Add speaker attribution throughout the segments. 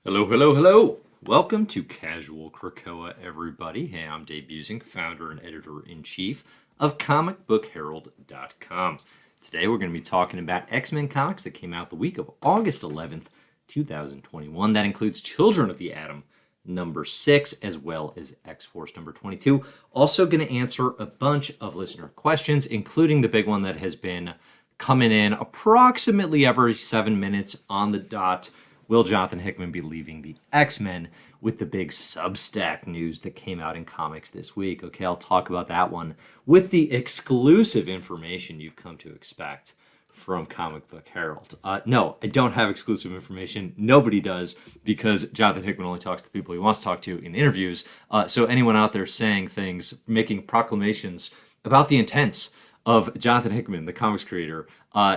Speaker 1: Hello, hello, hello. Welcome to Casual Krakoa, everybody. Hey, I'm Dave Busing, founder and editor-in-chief of comicbookherald.com. Today we're going to be talking about X-Men comics that came out the week of August 11th, 2021. That includes Children of the Atom number 6, as well as X-Force number 22. Also going to answer a bunch of listener questions, including the big one that has been coming in approximately every 7 minutes on the dot. Will Jonathan Hickman be leaving the X-Men, with the big Substack news that came out in comics this week? Okay, I'll talk about that one with the exclusive information you've come to expect from Comic Book Herald. No, I don't have exclusive information. Nobody does, because Jonathan Hickman only talks to the people he wants to talk to in interviews. So anyone out there saying things, making proclamations about the intents of Jonathan Hickman, the comics creator,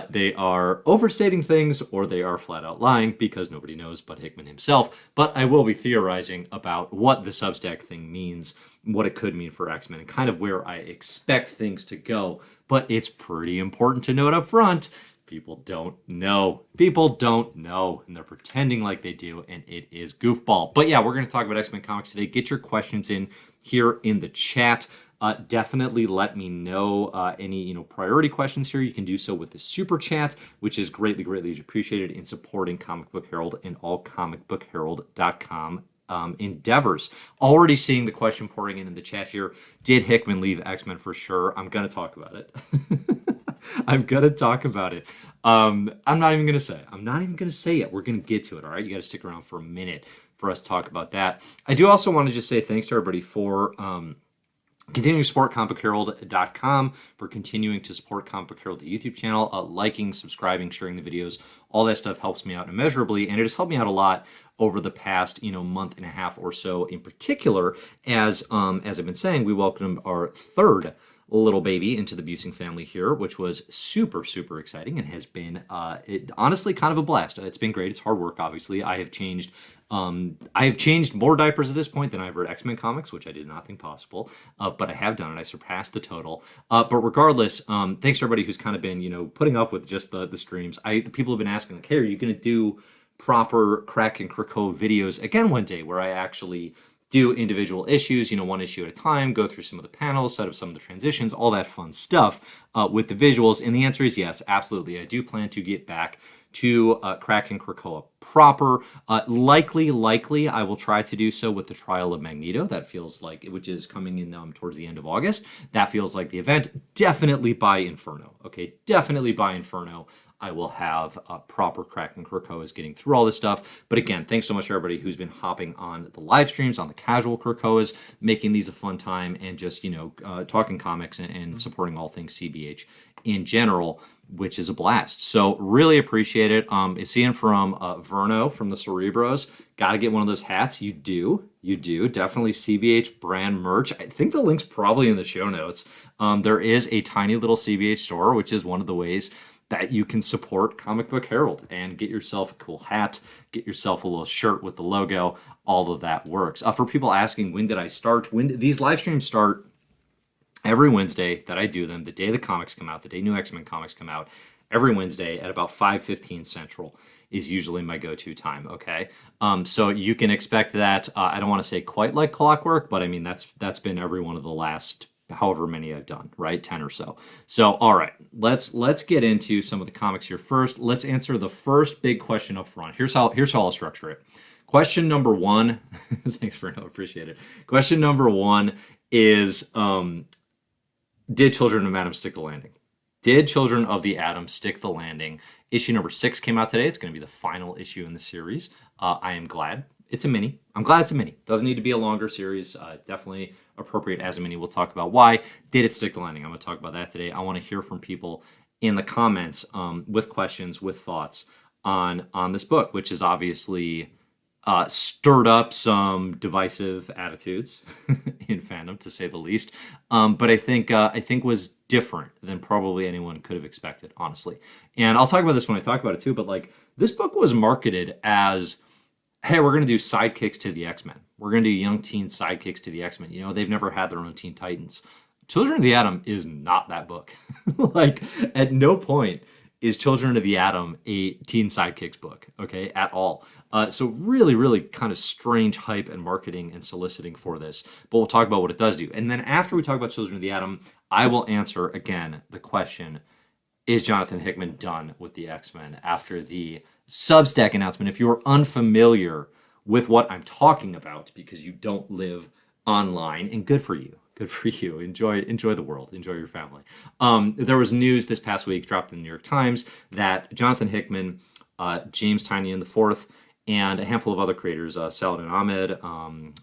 Speaker 1: they are overstating things, or they are flat out lying, because nobody knows but Hickman himself. But I will be theorizing about what the Substack thing means, what it could mean for X-Men, and kind of where I expect things to go. But it's pretty important to note up front, people don't know. People don't know, and they're pretending like they do, and it is goofball. But yeah, we're going to talk about X-Men comics today. Get your questions in here in the chat. Definitely let me know any priority questions here. You can do so with the super chat, which is greatly appreciated in supporting Comic Book Herald and all comicbookherald.com endeavors. Already seeing the question pouring in the chat here. Did Hickman leave X-Men for sure? I'm going to talk about it. I'm going to talk about it. I'm not even going to say. I'm not even going to say it. We're going to get to it, all right? You got to stick around for a minute for us to talk about that. I do also want to just say thanks to everybody for continuing to support comicbookherald.com, for continuing to support Comic Book Herald, the YouTube channel, liking, subscribing, sharing the videos. All that stuff helps me out immeasurably, and it has helped me out a lot over the past month and a half or so. In particular, as I've been saying, we welcomed our third little baby into the Busing family here, which was super exciting, and has been honestly kind of a blast. It's been great. It's hard work, obviously. I have changed more diapers at this point than I've read X-Men comics, which I did not think possible, but I have done it. I surpassed the total. But regardless, thanks to everybody who's kind of been putting up with just the streams. People have been asking, like, hey, are you going to do proper Crack and Krakoa videos again one day, where I actually do individual issues, one issue at a time, go through some of the panels, set up some of the transitions, all that fun stuff with the visuals? And the answer is yes, absolutely. I do plan to get back to Crack and Krakoa proper. Likely, I will try to do so with the Trial of Magneto. That feels like, which is coming in towards the end of August. That feels like the event. Definitely by Inferno. Okay, definitely by Inferno. I will have proper Crack and Krakoas getting through all this stuff. But again, thanks so much to everybody who's been hopping on the live streams, on the Casual Krakoas, making these a fun time, and just, talking comics and supporting all things CBH in general, which is a blast. So really appreciate it. Seeing from Verno from the Cerebros, got to get one of those hats. You do. Definitely CBH brand merch. I think the link's probably in the show notes. There is a tiny little CBH store, which is one of the ways that you can support Comic Book Herald and get yourself a cool hat, get yourself a little shirt with the logo. All of that works. For people asking, when did I start? These live streams start every Wednesday that I do them, the day the comics come out, the day new X-Men comics come out, every Wednesday at about 5:15 Central is usually my go-to time, okay? So you can expect that. I don't want to say quite like clockwork, but I mean, that's been every one of the last however many I've done, right? 10 or so. So, all right, let's get into some of the comics here first. Let's answer the first big question up front. Here's how I'll structure it. Question number one, thanks, Bruno, appreciate it. Question number one is, did Children of Atom stick the landing? Did Children of the Atom stick the landing? Issue number 6 came out today. It's going to be the final issue in the series. I am glad it's a mini. I'm glad it's a mini. Doesn't need to be a longer series. Definitely appropriate as a mini. We'll talk about why. Did it stick the landing? I'm going to talk about that today. I want to hear from people in the comments with questions, with thoughts on this book, which is obviously stirred up some divisive attitudes in fandom, to say the least. But I think was different than probably anyone could have expected, honestly. And I'll talk about this when I talk about it too. But like, this book was marketed as, hey, we're going to do sidekicks to the X-Men. We're going to do young teen sidekicks to the X-Men. They've never had their own Teen Titans. Children of the Atom is not that book. Like, at no point is Children of the Atom a teen sidekicks book, okay, at all. So really, really kind of strange hype and marketing and soliciting for this. But we'll talk about what it does do. And then after we talk about Children of the Atom, I will answer, again, the question, is Jonathan Hickman done with the X-Men after the Substack announcement? If you're unfamiliar with what I'm talking about because you don't live online, and good for you. Good for you. Enjoy the world. Enjoy your family. There was news this past week, dropped in the New York Times, that Jonathan Hickman, James Tynion IV, and a handful of other creators, Saladin Ahmed,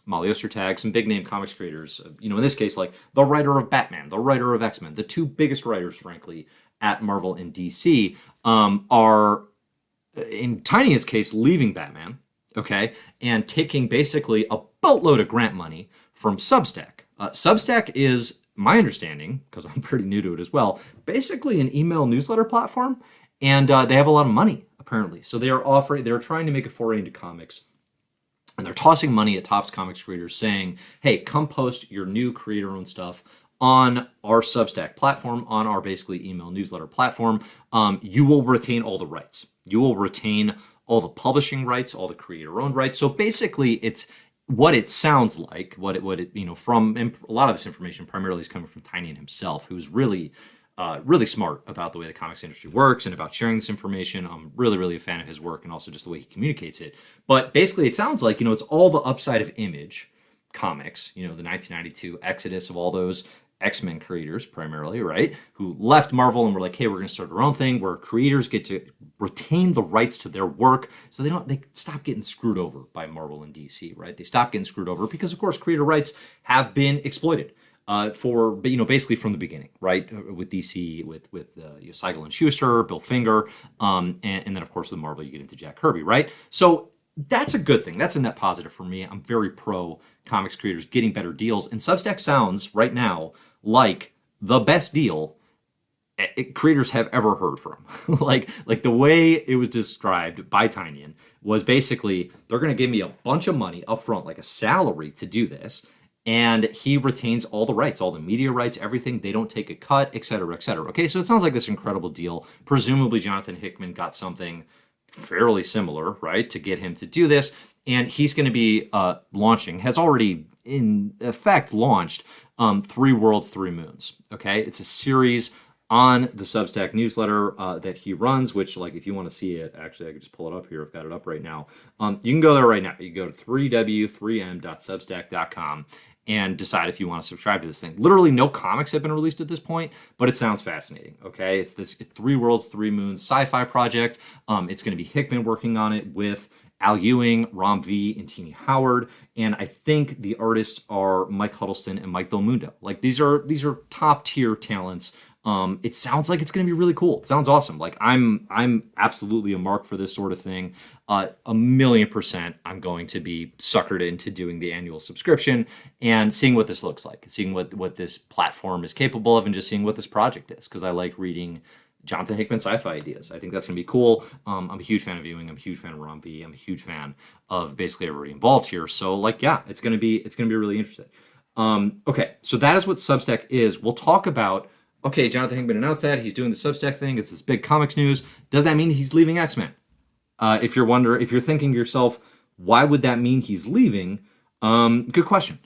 Speaker 1: Molly Ostertag, some big name comics creators, in this case, like the writer of Batman, the writer of X-Men, the two biggest writers, frankly, at Marvel and DC, are, in Tynion's case, leaving Batman, okay, and taking basically a boatload of grant money from Substack. Substack is, my understanding, because I'm pretty new to it as well, basically an email newsletter platform, and they have a lot of money, apparently. So they're trying to make a foray into comics, and they're tossing money at Topps Comics creators saying, hey, come post your new creator-owned stuff on our Substack platform, on our basically email newsletter platform. You will retain all the rights. You will retain all the publishing rights, all the creator-owned rights. So basically, it's what it sounds like, from a lot of this information primarily is coming from Tynion himself, who's really smart about the way the comics industry works and about sharing this information. I'm really, really a fan of his work and also just the way he communicates it. But basically, it sounds like, it's all the upside of Image Comics, the 1992 exodus of all those X-Men creators primarily, right, who left Marvel and were like, hey, we're going to start our own thing where creators get to retain the rights to their work so they stop getting screwed over by Marvel and DC, right? They stop getting screwed over because, of course, creator rights have been exploited basically from the beginning, right? With DC, with Siegel and Schuster, Bill Finger, and then, of course, with Marvel, you get into Jack Kirby, right? So that's a good thing. That's a net positive for me. I'm very pro comics creators getting better deals. And Substack sounds right now like the best deal creators have ever heard from. like the way it was described by Tynion was basically, they're going to give me a bunch of money up front, like a salary to do this. And he retains all the rights, all the media rights, everything. They don't take a cut, et cetera, et cetera. Okay, so it sounds like this incredible deal. Presumably Jonathan Hickman got something fairly similar, right, to get him to do this. And he's going to be has already in effect launched 3 Worlds, 3 Moons. Okay, it's a series on the Substack newsletter that he runs, which, like, if you want to see it, actually, I could just pull it up here. I've got it up right now. You can go there right now. You can go to 3w3m.substack.com and decide if you want to subscribe to this thing. Literally no comics have been released at this point, but it sounds fascinating, okay? It's this 3 Worlds, 3 Moons sci-fi project. It's going to be Hickman working on it with Al Ewing, Rom V, and Tini Howard, and I think the artists are Mike Huddleston and Mike Del Mundo. Like, these are top-tier talents. It sounds like it's going to be really cool. It sounds awesome. Like, I'm absolutely a mark for this sort of thing. 1,000,000% I'm going to be suckered into doing the annual subscription and seeing what this looks like, seeing what this platform is capable of, and just seeing what this project is, because I like reading Jonathan Hickman sci-fi ideas. I think that's going to be cool. I'm a huge fan of Ewing. I'm a huge fan of Rom V. I'm a huge fan of basically everybody involved here. So, like, yeah, it's going to be really interesting. Okay, so that is what Substack is. We'll talk about, okay, Jonathan Hickman announced that he's doing the Substack thing. It's this big comics news. Does that mean he's leaving X-Men? If you're thinking to yourself, why would that mean he's leaving? Good question.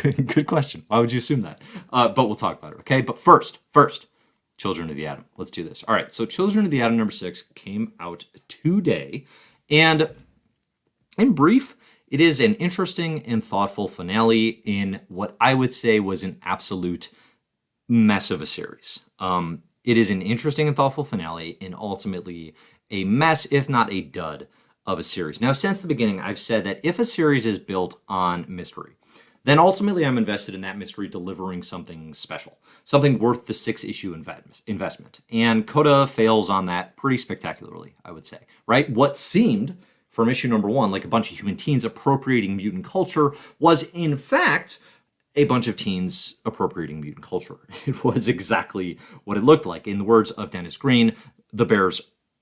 Speaker 1: Good question. Why would you assume that? But we'll talk about it, okay? But first, Children of the Atom. Let's do this. All right, so Children of the Atom number 6 came out today. And in brief, it is an interesting and thoughtful finale in what I would say was an absolute mess of a series. It is an interesting and thoughtful finale and ultimately a mess, if not a dud, of a series. Now, since the beginning, I've said that if a series is built on mystery, then ultimately I'm invested in that mystery delivering something special, something worth the 6-issue investment. And COTA fails on that pretty spectacularly, I would say, right? What seemed from issue number 1 like a bunch of human teens appropriating mutant culture was, in fact, a bunch of teens appropriating mutant culture. It was exactly what it looked like. In the words of Dennis Green, the Bears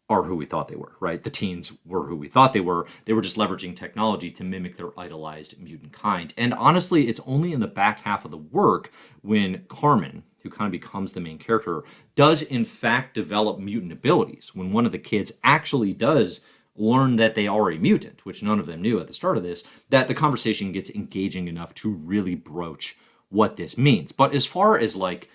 Speaker 1: are who we thought they were, right? The teens were who we thought they were. They were just leveraging technology to mimic their idolized mutant kind. And honestly, it's only in the back half of the work when Carmen, who kind of becomes the main character, does in fact develop mutant abilities. When one of the kids actually does learn that they are a mutant, which none of them knew at the start of this, that the conversation gets engaging enough to really broach what this means. But as far as like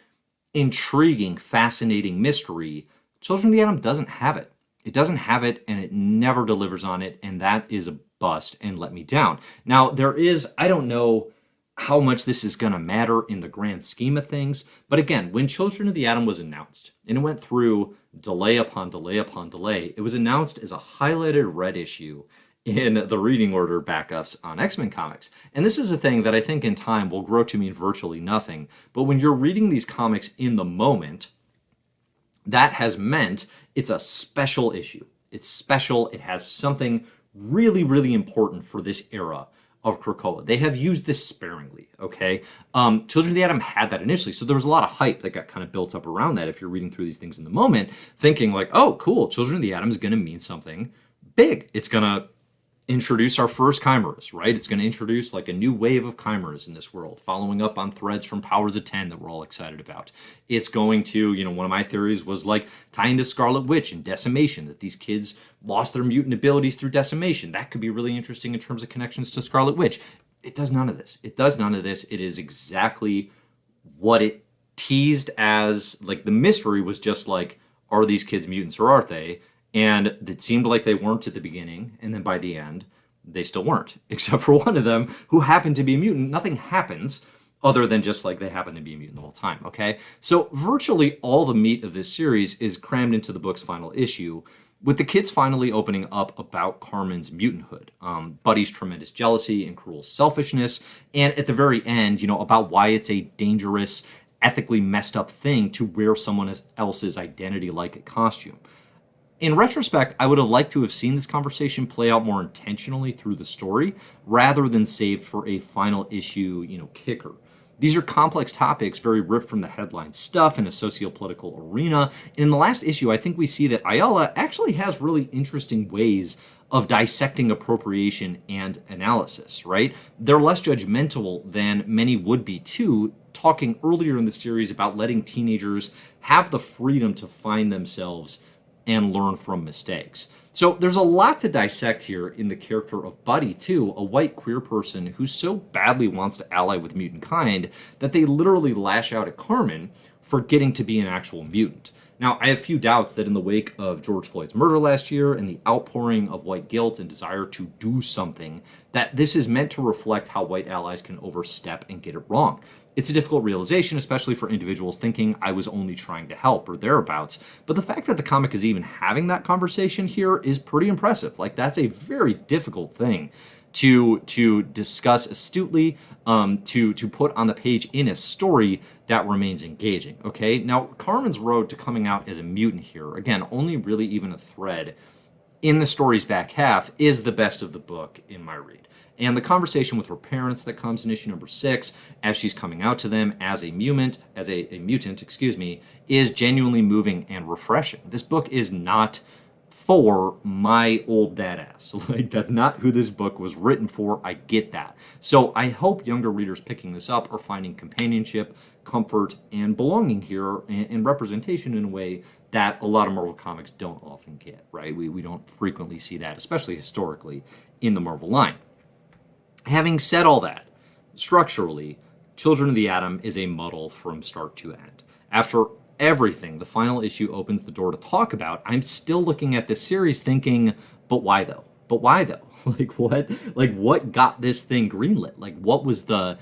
Speaker 1: intriguing, fascinating mystery, Children of the Atom doesn't have it. It doesn't have it, and it never delivers on it, and that is a bust and let me down. Now, there is, I don't know how much this is going to matter in the grand scheme of things, but again, when Children of the Atom was announced, and it went through delay upon delay upon delay, it was announced as a highlighted red issue in the reading order backups on X-Men comics. And this is a thing that I think in time will grow to mean virtually nothing, but when you're reading these comics in the moment, that has meant it's a special issue. It's special. It has something really, really important for this era of Krakoa. They have used this sparingly, okay? Children of the Atom had that initially, so there was a lot of hype that got kind of built up around that if you're reading through these things in the moment, thinking like, oh, cool, Children of the Atom is going to mean something big. It's going to introduce our first chimeras, right? It's going to introduce like a new wave of chimeras in this world, following up on threads from Powers of 10 that we're all excited about. It's going to, one of my theories was like tying to Scarlet Witch and Decimation, that these kids lost their mutant abilities through Decimation. That could be really interesting in terms of connections to Scarlet Witch. It does none of this. It does none of this. It is exactly what it teased as, like the mystery was just like, are these kids mutants or aren't they? And it seemed like they weren't at the beginning, and then by the end, they still weren't, except for one of them who happened to be a mutant. Nothing happens other than just like they happen to be a mutant the whole time, okay? So virtually all the meat of this series is crammed into the book's final issue, with the kids finally opening up about Carmen's mutanthood, Buddy's tremendous jealousy and cruel selfishness, and at the very end, about why it's a dangerous, ethically messed up thing to wear someone else's identity like a costume. In retrospect, I would have liked to have seen this conversation play out more intentionally through the story, rather than saved for a final issue, kicker. These are complex topics, very ripped from the headline stuff in a socio-political arena. And in the last issue, I think we see that Ayala actually has really interesting ways of dissecting appropriation and analysis, right? They're less judgmental than many would be too, talking earlier in the series about letting teenagers have the freedom to find themselves and learn from mistakes. So there's a lot to dissect here in the character of Buddy, too, a white queer person who so badly wants to ally with mutant kind that they literally lash out at Carmen for getting to be an actual mutant. Now, I have few doubts that in the wake of George Floyd's murder last year and the outpouring of white guilt and desire to do something, that this is meant to reflect how white allies can overstep and get it wrong. It's a difficult realization, especially for individuals thinking I was only trying to help or thereabouts. But the fact that the comic is even having that conversation here is pretty impressive. Like, that's a very difficult thing to discuss astutely, to put on the page in a story that remains engaging, okay? Now, Carmen's road to coming out as a mutant here, again, only really even a thread in the story's back half, is the best of the book in my read. And the conversation with her parents that comes in issue number 6, as she's coming out to them as a mutant, is genuinely moving and refreshing. This book is not for my old dad ass. Like, that's not who this book was written for. I get that. So I hope younger readers picking this up are finding companionship, comfort, and belonging here, and representation in a way that a lot of Marvel comics don't often get, right? We don't frequently see that, especially historically, in the Marvel line. Having said all that, structurally, Children of the Atom is a muddle from start to end. After everything the final issue opens the door to talk about, I'm still looking at this series thinking, but why though? But why though? What got this thing greenlit? Like, what was the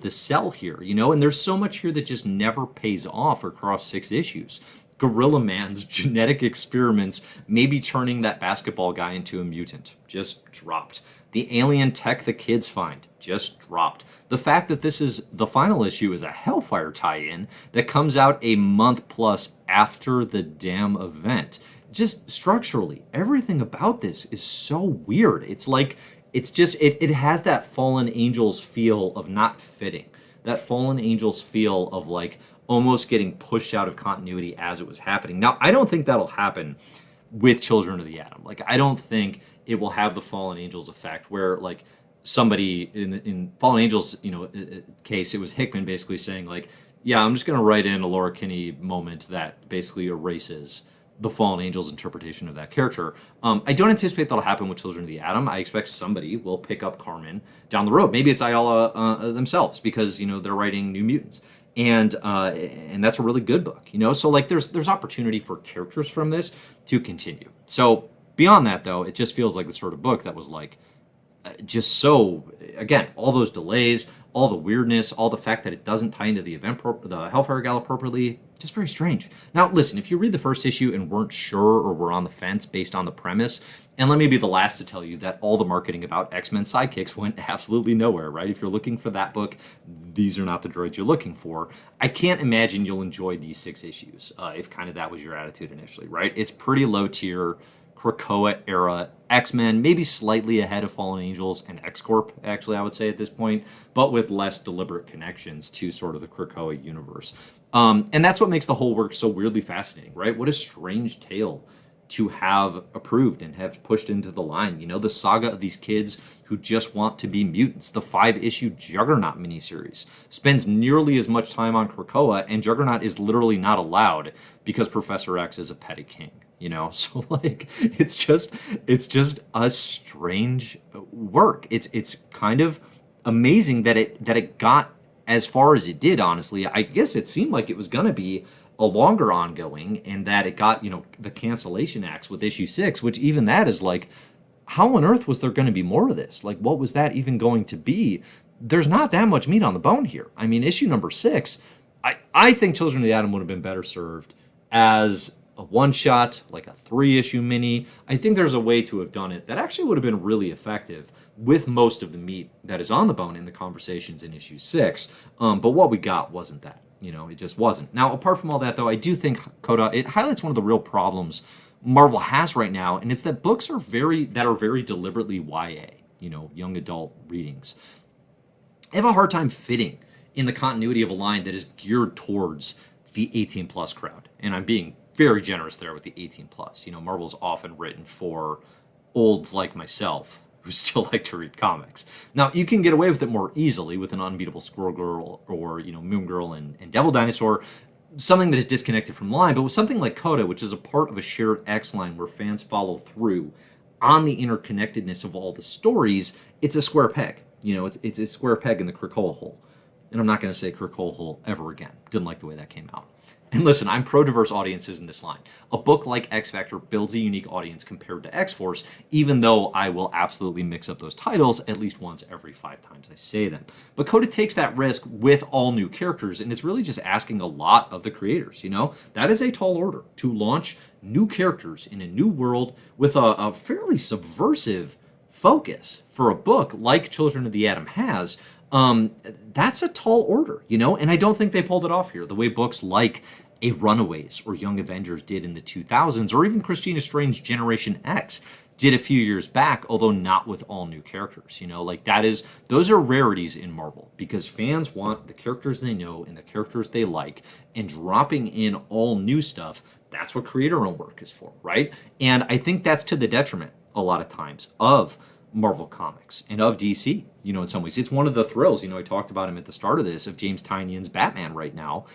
Speaker 1: sell here, And there's so much here that just never pays off across 6 issues. Gorilla Man's genetic experiments, maybe turning that basketball guy into a mutant, just dropped. The alien tech the kids find, just dropped. The fact that this is the final issue is a Hellfire tie-in that comes out a month plus after the damn event. Just structurally, everything about this is so weird. It's like, it has that Fallen Angels feel of not fitting. That Fallen Angels feel of like almost getting pushed out of continuity as it was happening. Now, I don't think that'll happen with Children of the Atom. Like, I don't think it will have the Fallen Angels effect where, like, somebody in Fallen Angels, case, it was Hickman basically saying, like, Yeah, I'm just going to write in a Laura Kinney moment that basically erases the Fallen Angel's interpretation of that character. I don't anticipate that'll happen with Children of the Atom. I expect somebody will pick up Carmen down the road. Maybe it's Ayala themselves because they're writing New Mutants, and that's a really good book. So like there's opportunity for characters from this to continue. So beyond that though, it just feels like the sort of book that was like just so, again, all those delays, all the weirdness, all the fact that it doesn't tie into the the Hellfire Gala appropriately, just very strange. Now listen, if you read the first issue and weren't sure or were on the fence based on the premise, and let me be the last to tell you that all the marketing about X-Men sidekicks went absolutely nowhere, right? If you're looking for that book, these are not the droids you're looking for. I can't imagine you'll enjoy these 6 issues if kind of that was your attitude initially, right? It's pretty low tier Krakoa era X-Men, maybe slightly ahead of Fallen Angels and X-Corp, actually, I would say at this point, but with less deliberate connections to sort of the Krakoa universe. And that's what makes the whole work so weirdly fascinating, right? What a strange tale to have approved and have pushed into the line. The saga of these kids who just want to be mutants. The 5-issue Juggernaut miniseries spends nearly as much time on Krakoa, and Juggernaut is literally not allowed because Professor X is a petty king. So like it's just a strange work. It's kind of amazing that it got as far as it did. Honestly, I guess it seemed like it was gonna be a longer ongoing, and that it got the cancellation acts with issue 6, which even that is like, how on earth was there going to be more of this? Like, what was that even going to be? There's not that much meat on the bone here. I mean, issue number 6, I think Children of the Atom would have been better served as a one-shot, like a 3-issue mini. I think there's a way to have done it that actually would have been really effective with most of the meat that is on the bone in the conversations in issue 6. But what we got wasn't that. It just wasn't. Now, apart from all that, though, I do think COTA, it highlights one of the real problems Marvel has right now, and it's that books are very deliberately YA, young adult readings. I have a hard time fitting in the continuity of a line that is geared towards the 18-plus crowd. And I'm being very generous there with the 18-plus. Marvel's often written for olds like myself who still like to read comics. Now, you can get away with it more easily with an Unbeatable Squirrel Girl or, Moon Girl and Devil Dinosaur, something that is disconnected from the line. But with something like COTA, which is a part of a shared X line where fans follow through on the interconnectedness of all the stories, it's a square peg. It's a square peg in the Krakoa hole. And I'm not going to say Krakoa hole ever again. Didn't like the way that came out. And listen, I'm pro-diverse audiences in this line. A book like X Factor builds a unique audience compared to X-Force, even though I will absolutely mix up those titles at least once every 5 times I say them. But COTA takes that risk with all new characters, and it's really just asking a lot of the creators, That is a tall order, to launch new characters in a new world with a fairly subversive focus for a book like Children of the Atom has. That's a tall order, and I don't think they pulled it off here. The way books like A Runaways or Young Avengers did in the 2000s, or even Christina Strange Generation X did a few years back, although not with all new characters. Those are rarities in Marvel because fans want the characters they know and the characters they like, and dropping in all new stuff, that's what creator-owned work is for, right? And I think that's to the detriment a lot of times of Marvel Comics and of DC, in some ways. It's one of the thrills, I talked about him at the start of this, of James Tynion's Batman right now,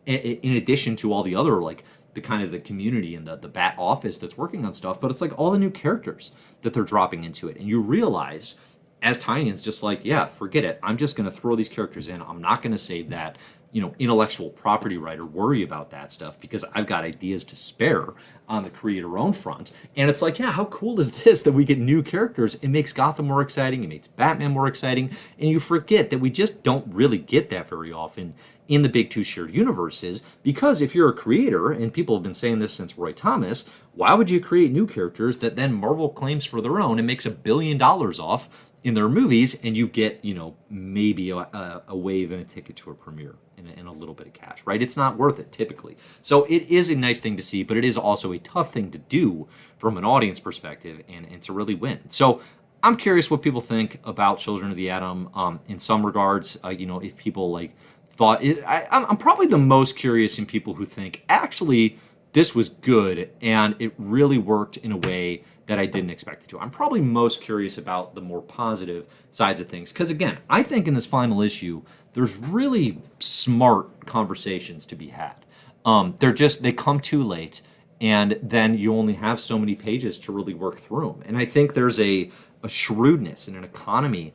Speaker 1: in addition to all the other, like, the kind of the community and the Bat office that's working on stuff, but it's like all the new characters that they're dropping into it. And you realize, as Tynion's just like, yeah, forget it. I'm just going to throw these characters in. I'm not going to save that, intellectual property right or worry about that stuff because I've got ideas to spare on the creator-owned front. And it's like, yeah, how cool is this that we get new characters? It makes Gotham more exciting. It makes Batman more exciting. And you forget that we just don't really get that very often in the big 2 shared universes, because if you're a creator, and people have been saying this since Roy Thomas, why would you create new characters that then Marvel claims for their own and makes $1 billion off in their movies, and you get, maybe a wave and a ticket to a premiere and a little bit of cash, right? It's not worth it typically. So it is a nice thing to see, but it is also a tough thing to do from an audience perspective and to really win. So I'm curious what people think about Children of the Atom in some regards. If people thought it, I'm probably the most curious in people who think actually this was good, and it really worked in a way that I didn't expect it to. I'm probably most curious about the more positive sides of things, because again, I think in this final issue, there's really smart conversations to be had. They come too late, and then you only have so many pages to really work through them. And I think there's a shrewdness and an economy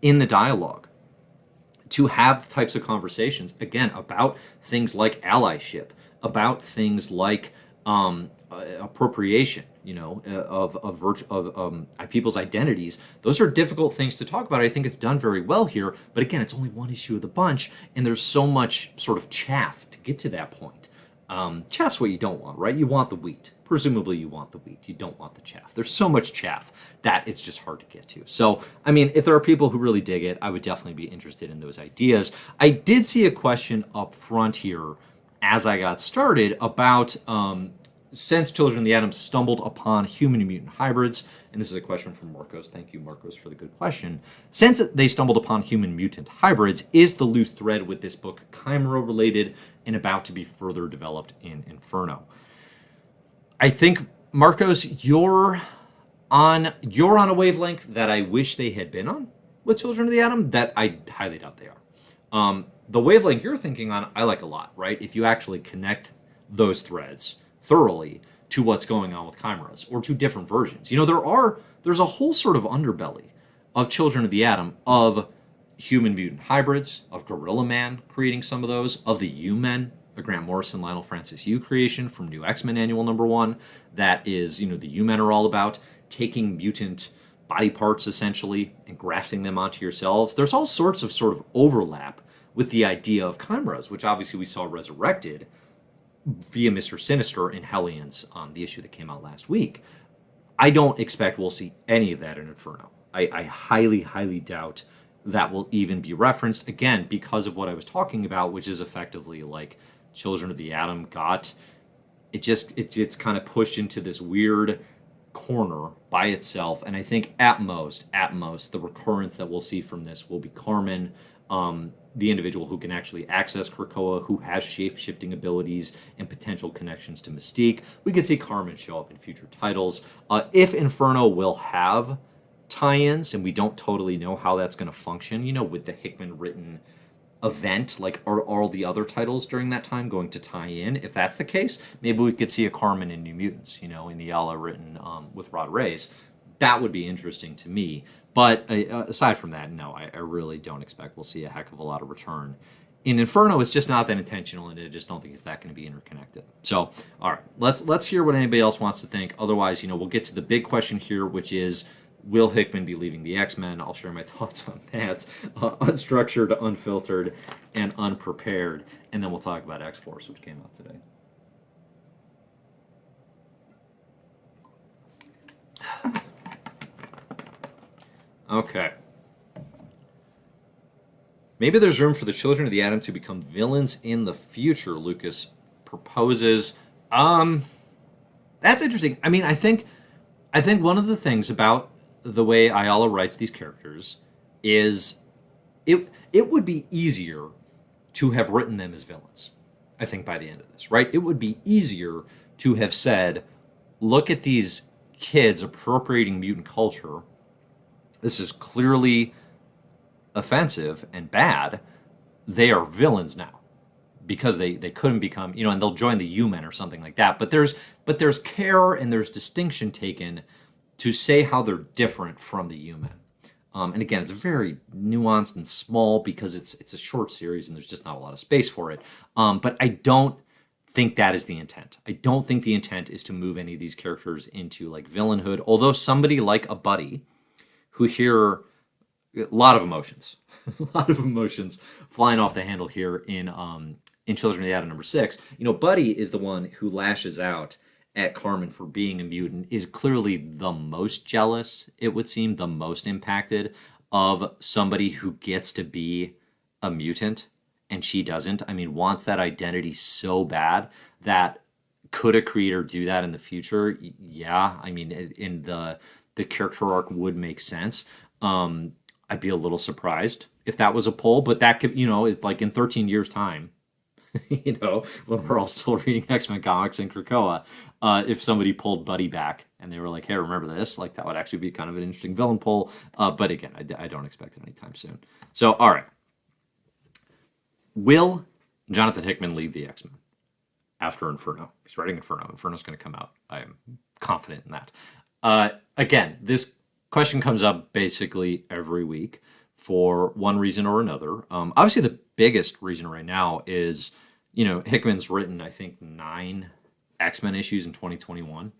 Speaker 1: in the dialogue to have types of conversations, again, about things like allyship, about things like appropriation, of people's identities. Those are difficult things to talk about. I think it's done very well here, but again, it's only one issue of the bunch, and there's so much sort of chaff to get to that point. Chaff's what you don't want, right? You want the wheat. Presumably you want the wheat. You don't want the chaff. There's so much chaff that it's just hard to get to. So, I mean, if there are people who really dig it, I would definitely be interested in those ideas. I did see a question up front here as I got started about since Children of the Atom stumbled upon human and mutant hybrids, and this is a question from Marcos. Thank you, Marcos, for the good question. Since they stumbled upon human mutant hybrids, is the loose thread with this book Chimera related and about to be further developed in Inferno? I think, Marcos, you're on a wavelength that I wish they had been on with Children of the Atom, that I highly doubt they are. The wavelength you're thinking on, I like a lot, right? If you actually connect those threads thoroughly to what's going on with chimeras or to different versions. There's a whole sort of underbelly of Children of the Atom, of human mutant hybrids, of Gorilla Man creating some of those, of the U-Men, a Grant Morrison, Lionel Francis Yu creation from New X-Men Annual #1. That is, the U-Men are all about taking mutant body parts essentially and grafting them onto yourselves. There's all sorts of sort of overlap with the idea of chimeras, which obviously we saw resurrected via Mr. Sinister in Hellions, the issue that came out last week. I don't expect we'll see any of that in Inferno. I highly, highly doubt that will even be referenced, again, because of what I was talking about, which is effectively like Children of the Atom it's kind of pushed into this weird corner by itself, and I think at most, the recurrence that we'll see from this will be Carmen, the individual who can actually access Krakoa, who has shape-shifting abilities and potential connections to Mystique. We could see Carmen show up in future titles. If Inferno will have tie-ins, and we don't totally know how that's going to function, with the Hickman-written event, like are all the other titles during that time going to tie in? If that's the case, maybe we could see a Carmen in New Mutants, in the Ala written with Rod Reyes. That would be interesting to me. But aside from that, no, I really don't expect we'll see a heck of a lot of return. In Inferno, it's just not that intentional, and I just don't think it's that going to be interconnected. So, all right, let's hear what anybody else wants to think. Otherwise, we'll get to the big question here, which is, will Hickman be leaving the X-Men? I'll share my thoughts on that. Unstructured, unfiltered, and unprepared. And then we'll talk about X-Force, which came out today. Okay. Maybe there's room for the Children of the Atom to become villains in the future, Lucas proposes. That's interesting. I mean, I think one of the things about the way Ayala writes these characters is it would be easier to have written them as villains, I think, by the end of this, right? It would be easier to have said, look at these kids appropriating mutant culture. This is clearly offensive and bad. They are villains now because they couldn't become, and they'll join the U-Men or something like that. But there's care and there's distinction taken to say how they're different from the U-Men. And again, it's very nuanced and small because it's a short series and there's just not a lot of space for it. But I don't think that is the intent. I don't think the intent is to move any of these characters into like villainhood. Although somebody like a Buddy, who hear a lot of emotions, flying off the handle here in Children of the Atom #6. Buddy is the one who lashes out at Carmen for being a mutant, is clearly the most jealous, it would seem, the most impacted of somebody who gets to be a mutant and she doesn't. I mean, wants that identity so bad that could a creator do that in the future? Yeah, I mean, in the character arc would make sense. I'd be a little surprised if that was a poll, but that could, it's like in 13 years' time, when we're all still reading X-Men comics and Krakoa, if somebody pulled Buddy back and they were like, hey, remember this? Like, that would actually be kind of an interesting villain pull. But again, I don't expect it anytime soon. So, all right. Will Jonathan Hickman leave the X-Men after Inferno? He's writing Inferno. Inferno's going to come out. I am confident in that. Again, this question comes up basically every week for one reason or another. Obviously, the biggest reason right now is, Hickman's written, I think, 9 X-Men issues in 2021.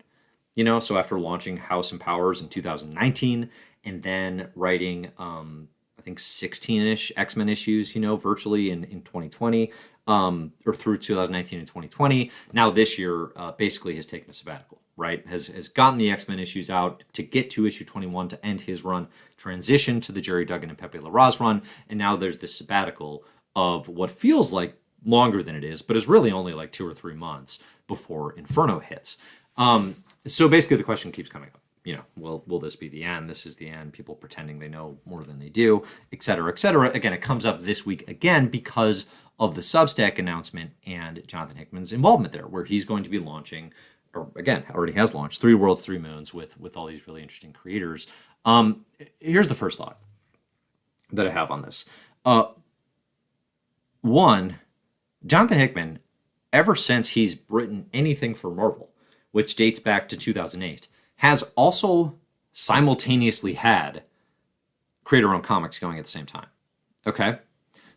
Speaker 1: So after launching House and Powers in 2019, and then writing, I think, 16-ish X-Men issues, virtually in 2020, or through 2019 and 2020. Now this year, basically has taken a sabbatical. Right, has gotten the X-Men issues out to get to issue 21 to end his run, transition to the Jerry Duggan and Pepe Larraz run, and now there's this sabbatical of what feels like longer than it is, but is really only like 2 or 3 months before Inferno hits. So basically the question keeps coming up. Will this be the end? This is the end. People pretending they know more than they do, et cetera, et cetera. Again, it comes up this week again because of the Substack announcement and Jonathan Hickman's involvement there, where he's going to be launching, or again, already has launched, 3 Worlds, 3 Moons with all these really interesting creators. Here's the first thought that I have on this. One, Jonathan Hickman, ever since he's written anything for Marvel, which dates back to 2008, has also simultaneously had creator-owned comics going at the same time. Okay?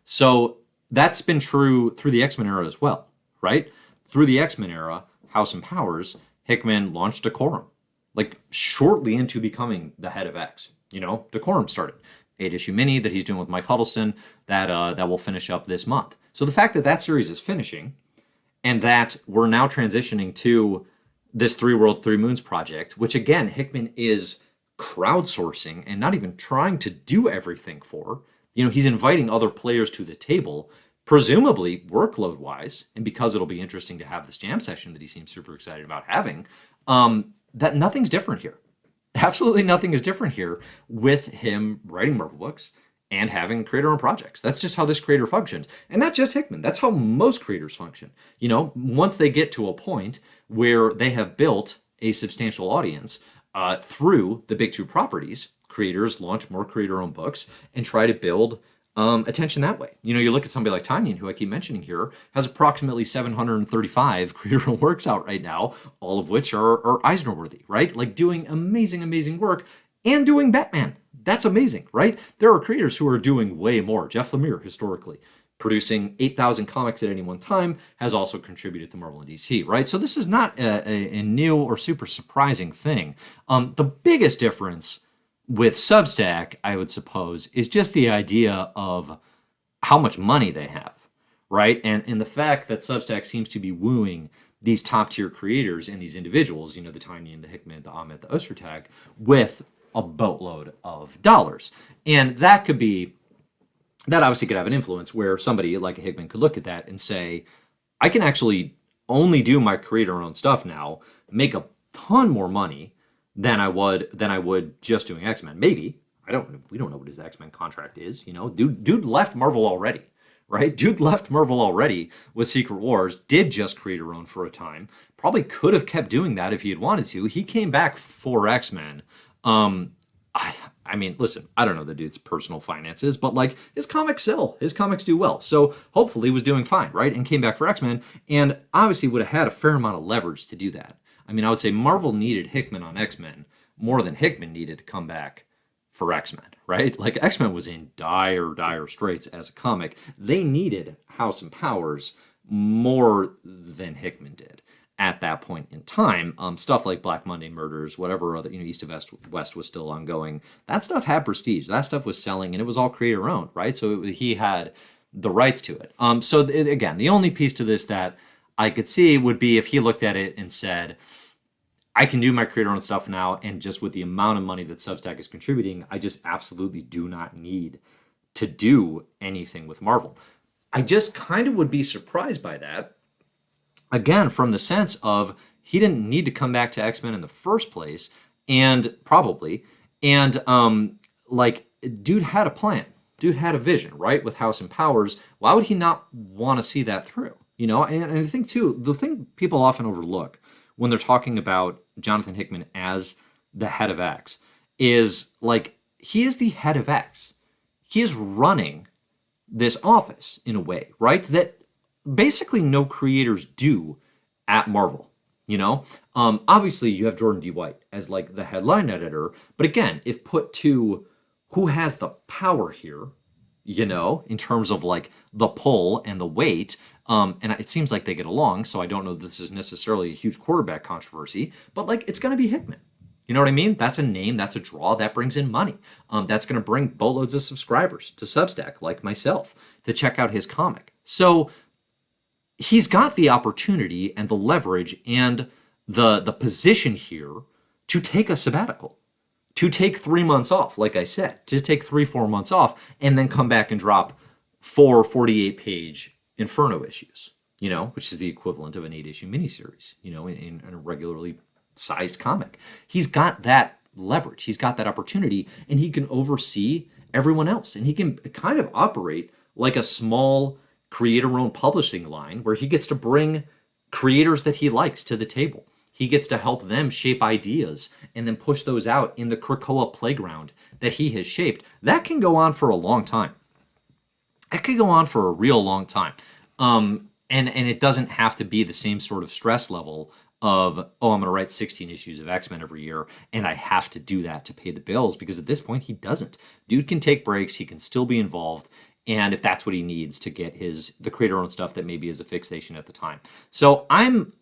Speaker 1: So that's been true through the X-Men era as well, right? Through the X-Men era, House and Powers, Hickman launched Decorum, like shortly into becoming the head of X. Decorum started. 8-issue mini that he's doing with Mike Huddleston that will finish up this month. So the fact that series is finishing and that we're now transitioning to this 3 World, 3 Moons project, which again, Hickman is crowdsourcing and not even trying to do everything for. He's inviting other players to the table, presumably workload-wise, and because it'll be interesting to have this jam session that he seems super excited about having, that nothing's different here. Absolutely nothing is different here with him writing Marvel books and having creator-owned projects. That's just how this creator functions. And not just Hickman. That's how most creators function. Once they get to a point where they have built a substantial audience through the big 2 properties, creators launch more creator-owned books and try to build attention that way. You look at somebody like Tanyan, who I keep mentioning here, has approximately 735 creator-owned works out right now, all of which are Eisner-worthy, right? Like doing amazing work and doing Batman. That's amazing, right? There are creators who are doing way more. Jeff Lemire, historically, producing 8,000 comics at any one time, has also contributed to Marvel and DC, right? So this is not a new or super surprising thing. The biggest difference with Substack, I would suppose, is just the idea of how much money they have, right? And the fact that Substack seems to be wooing these top-tier creators and these individuals, the Tanyan, the Hickman, the Ahmed, the Ostertag, with a boatload of dollars. And that obviously could have an influence where somebody like a Hickman could look at that and say, I can actually only do my creator-owned stuff now, make a ton more money than I would just doing X-Men. Maybe. We don't know what his X-Men contract is. Dude left Marvel already, right? Dude left Marvel already with Secret Wars, did just creator-owned for a time, probably could have kept doing that if he had wanted to. He came back for X-Men. I mean, listen, I don't know the dude's personal finances, but like his comics sell, his comics do well. So hopefully he was doing fine, right? And came back for X-Men and obviously would have had a fair amount of leverage to do that. I mean, I would say Marvel needed Hickman on X-Men more than Hickman needed to come back for X-Men, right? Like X-Men was in dire straits as a comic. They needed House and Powers more than Hickman did at that point in time. Stuff like Black Monday Murders, whatever other, East of West was still ongoing. That stuff had prestige. That stuff was selling, and it was all creator owned, right? So he had the rights to it. Again, the only piece to this that I could see would be if he looked at it and said, I can do my creator-owned stuff now, and just with the amount of money that Substack is contributing, I just absolutely do not need to do anything with Marvel. I just kind of would be surprised by that. Again, from the sense of he didn't need to come back to X-Men in the first place, and dude had a plan. Dude had a vision, right, with House and Powers. Why would he not want to see that through? You know, and I think too, the thing people often overlook when they're talking about Jonathan Hickman as the head of X is like he is the head of X. He is running this office in a way, right? That basically no creators do at Marvel. You know, obviously you have Jordan D. White as like the headline editor, but again, if put to who has the power here, you know, in terms of like the pull and the weight, and it seems like they get along, so I don't know this is necessarily a huge quarterback controversy, but like it's going to be Hickman. You know what I mean? That's a name, that's a draw, that brings in money. That's going to bring boatloads of subscribers to Substack, like myself, to check out his comic. So he's got the opportunity and the leverage and the position here to take a sabbatical, to take 3 months off, like I said, to take 3-4 months off, and then come back and drop 4 48-page Inferno issues, you know, which is the equivalent of an 8-issue miniseries, you know, in a regularly sized comic. He's got that leverage, he's got that opportunity, and he can oversee everyone else, and he can kind of operate like a small creator-owned publishing line where he gets to bring creators that he likes to the table. He gets to help them shape ideas and then push those out in the Krakoa playground that he has shaped. That can go on for a long time. It could go on for a real long time. And it doesn't have to be the same sort of stress level of, oh, I'm going to write 16 issues of X-Men every year, and I have to do that to pay the bills, because at this point he doesn't. Dude can take breaks, he can still be involved, and if that's what he needs to get the creator-owned stuff that maybe is a fixation at the time. So I'm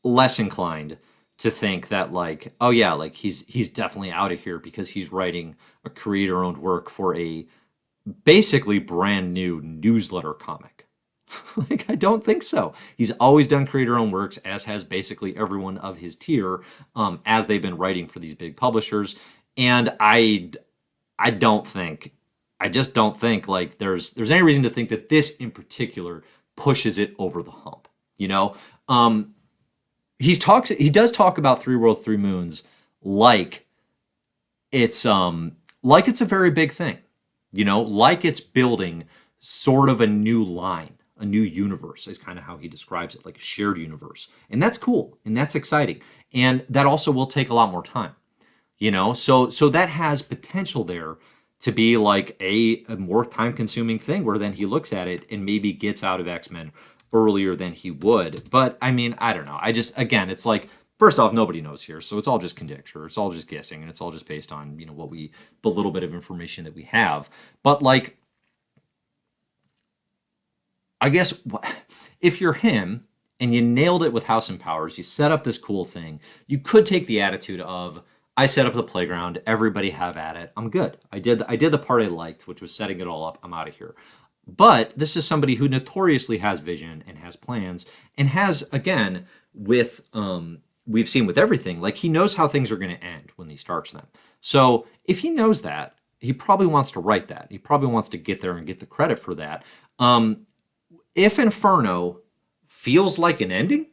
Speaker 1: less inclined to think that like, oh yeah, like he's definitely out of here because he's writing a creator-owned work for a basically brand new newsletter comic. Like, I don't think so. He's always done creator-owned works, as has basically everyone of his tier, as they've been writing for these big publishers. And I just don't think like there's any reason to think that this in particular pushes it over the hump. You know, he does talk about Three Worlds, Three Moons like it's a very big thing. You know, like it's building sort of a new line, a new universe is kind of how he describes it, like a shared universe. And that's cool and that's exciting. And that also will take a lot more time, you know? So that has potential there to be like a more time consuming thing where then he looks at it and maybe gets out of X-Men earlier than he would. But I mean, I don't know. Again, it's like, first off, nobody knows here. So it's all just conjecture. It's all just guessing. And it's all just based on, you know, the little bit of information that we have. But like, I guess if you're him and you nailed it with House and Powers, you set up this cool thing, you could take the attitude of, I set up the playground, everybody have at it, I'm good. I did the part I liked, which was setting it all up, I'm out of here. But this is somebody who notoriously has vision and has plans and has, again, with, we've seen with everything, like he knows how things are going to end when he starts them. So if he knows that, he probably wants to write that. He probably wants to get there and get the credit for that. If Inferno feels like an ending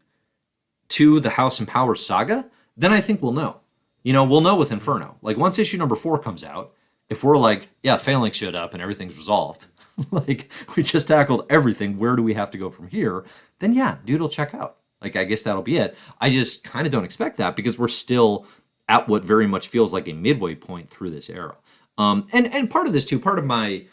Speaker 1: to the House and Powers saga, then I think we'll know. You know, we'll know with Inferno. Like once issue number 4 comes out, if we're like, yeah, Phalanx showed up and everything's resolved, like we just tackled everything, where do we have to go from here? Then yeah, dude will check out. Like I guess that'll be it. I just kind of don't expect that because we're still at what very much feels like a midway point through this era. And part of this too, part of my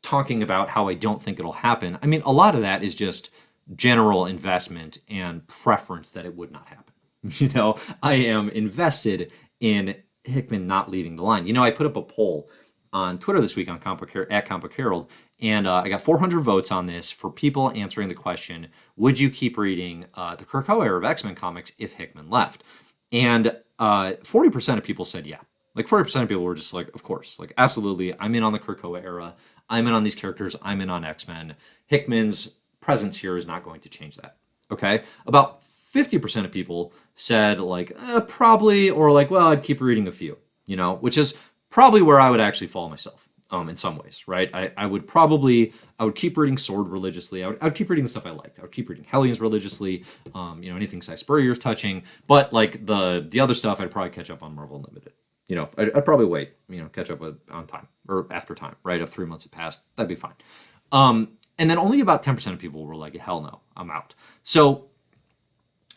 Speaker 1: talking about how I don't think it'll happen, I mean, a lot of that is just general investment and preference that it would not happen. You know, I am invested in Hickman not leaving the line. You know, I put up a poll on Twitter this week on at Comic Book Herald, and I got 400 votes on this for people answering the question, would you keep reading the Krakoa era of X-Men comics if Hickman left? And 40% of people said yeah. Like 40% of people were just like, of course, like absolutely, I'm in on the Krakoa era. I'm in on these characters. I'm in on X-Men. Hickman's presence here is not going to change that. Okay? About 50% of people said like, probably, or like, well, I'd keep reading a few, you know, which is probably where I would actually fall myself in some ways, right? I would keep reading Sword religiously. I would keep reading the stuff I liked. I would keep reading Hellions religiously, you know, anything Cy Spurrier's touching. But like the other stuff, I'd probably catch up on Marvel Unlimited. You know, I'd probably wait, you know, catch up on time or after time, right? If 3 months have passed, that'd be fine. And then only about 10% of people were like, hell no, I'm out. So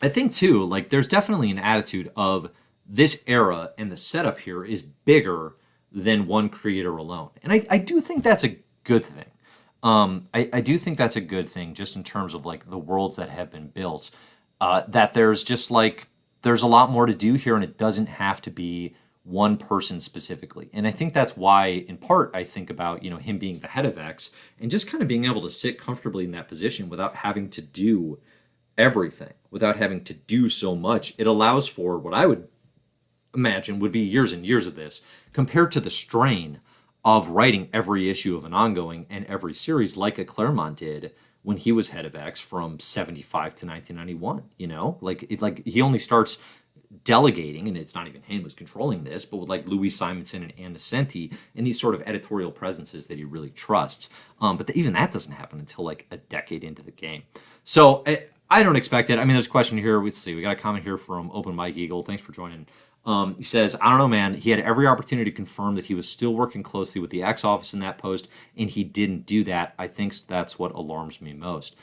Speaker 1: I think too, like there's definitely an attitude of this era and the setup here is bigger than one creator alone. And I do think that's a good thing. I do think that's a good thing just in terms of like the worlds that have been built, that there's just like, there's a lot more to do here and it doesn't have to be one person specifically. And I think that's why, in part, I think about, him being the head of X and just kind of being able to sit comfortably in that position without having to do everything, without having to do so much. It allows for what I would imagine would be years and years of this compared to the strain of writing every issue of an ongoing and every series like a Claremont did when he was head of X from 75 to 1991. Like he only starts delegating, and it's not even him who's controlling this, but with like Louis Simonson and Ann Nocenti and these sort of editorial presences that he really trusts. But even that doesn't happen until like a decade into the game. So I don't expect it. I mean, there's a question here. Let's see. We got a comment here from Open Mike Eagle. Thanks for joining. He says, I don't know, man. He had every opportunity to confirm that he was still working closely with the X office in that post, and he didn't do that. I think that's what alarms me most.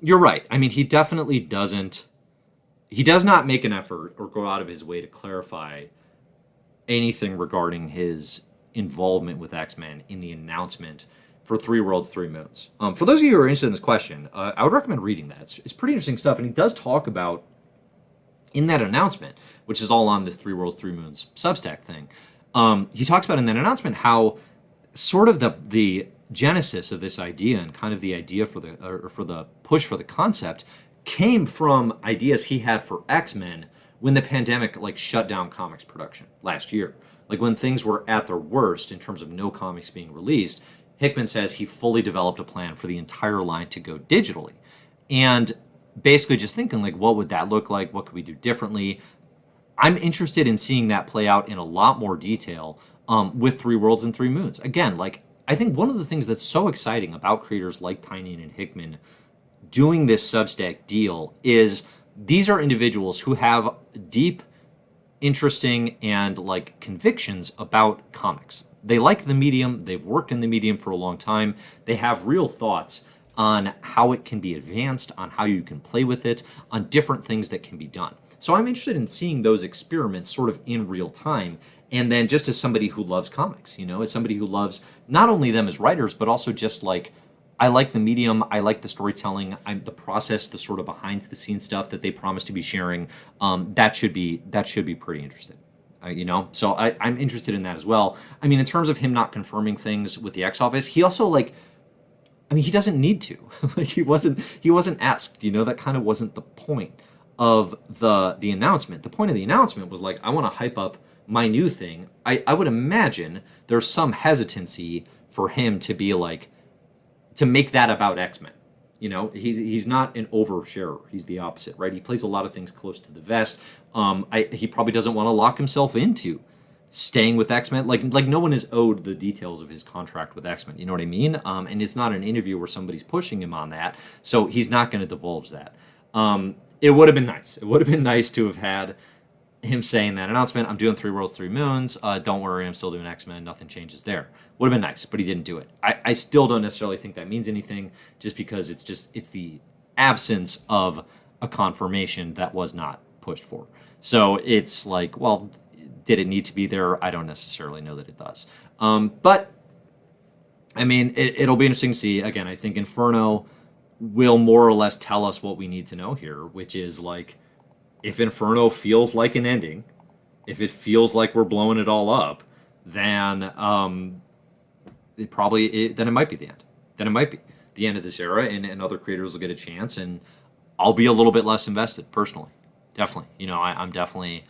Speaker 1: You're right. I mean, he definitely doesn't. He does not make an effort or go out of his way to clarify anything regarding his involvement with X-Men in the announcement for Three Worlds, Three Moons. For those of you who are interested in this question, I would recommend reading that. It's pretty interesting stuff, and he does talk about, in that announcement, which is all on this Three Worlds, Three Moons Substack thing, he talks about in that announcement how sort of the genesis of this idea and kind of the idea for the push for the concept came from ideas he had for X-Men when the pandemic like shut down comics production last year. Like when things were at their worst in terms of no comics being released, Hickman says he fully developed a plan for the entire line to go digitally. And basically just thinking like, what would that look like? What could we do differently? I'm interested in seeing that play out in a lot more detail with Three Worlds and Three Moons. Again, like I think one of the things that's so exciting about creators like Tynion and Hickman doing this Substack deal is these are individuals who have deep, interesting, and like convictions about comics. They like the medium. They've worked in the medium for a long time. They have real thoughts on how it can be advanced, on how you can play with it, on different things that can be done. So I'm interested in seeing those experiments sort of in real time. And then just as somebody who loves comics, as somebody who loves not only them as writers, but also just like, I like the medium, I like the storytelling, the process, the sort of behind the scenes stuff that they promise to be sharing. That should be pretty interesting. So I'm interested in that as well. I mean, in terms of him not confirming things with the X office, he also he doesn't need to. He wasn't asked. That kind of wasn't the point of the announcement. The point of the announcement was like, I want to hype up my new thing. I would imagine there's some hesitancy for him to be like, to make that about X-Men. He's not an oversharer. He's the opposite, right? He plays a lot of things close to the vest. He probably doesn't want to lock himself into staying with X-Men. Like no one is owed the details of his contract with X-Men. You know what I mean? And it's not an interview where somebody's pushing him on that. So he's not going to divulge that. It would have been nice. It would have been nice to have had him saying that announcement, I'm doing Three Worlds, Three Moons. Don't worry, I'm still doing X-Men. Nothing changes there. Would have been nice, but he didn't do it. I still don't necessarily think that means anything, just because it's the absence of a confirmation that was not pushed for. So it's like, well, did it need to be there? I don't necessarily know that it does. But I mean, it'll be interesting to see. Again, I think Inferno will more or less tell us what we need to know here, which is like, if Inferno feels like an ending, if it feels like we're blowing it all up, then then it might be the end. Then it might be the end of this era, and other creators will get a chance, and I'll be a little bit less invested personally. Definitely, I'm definitely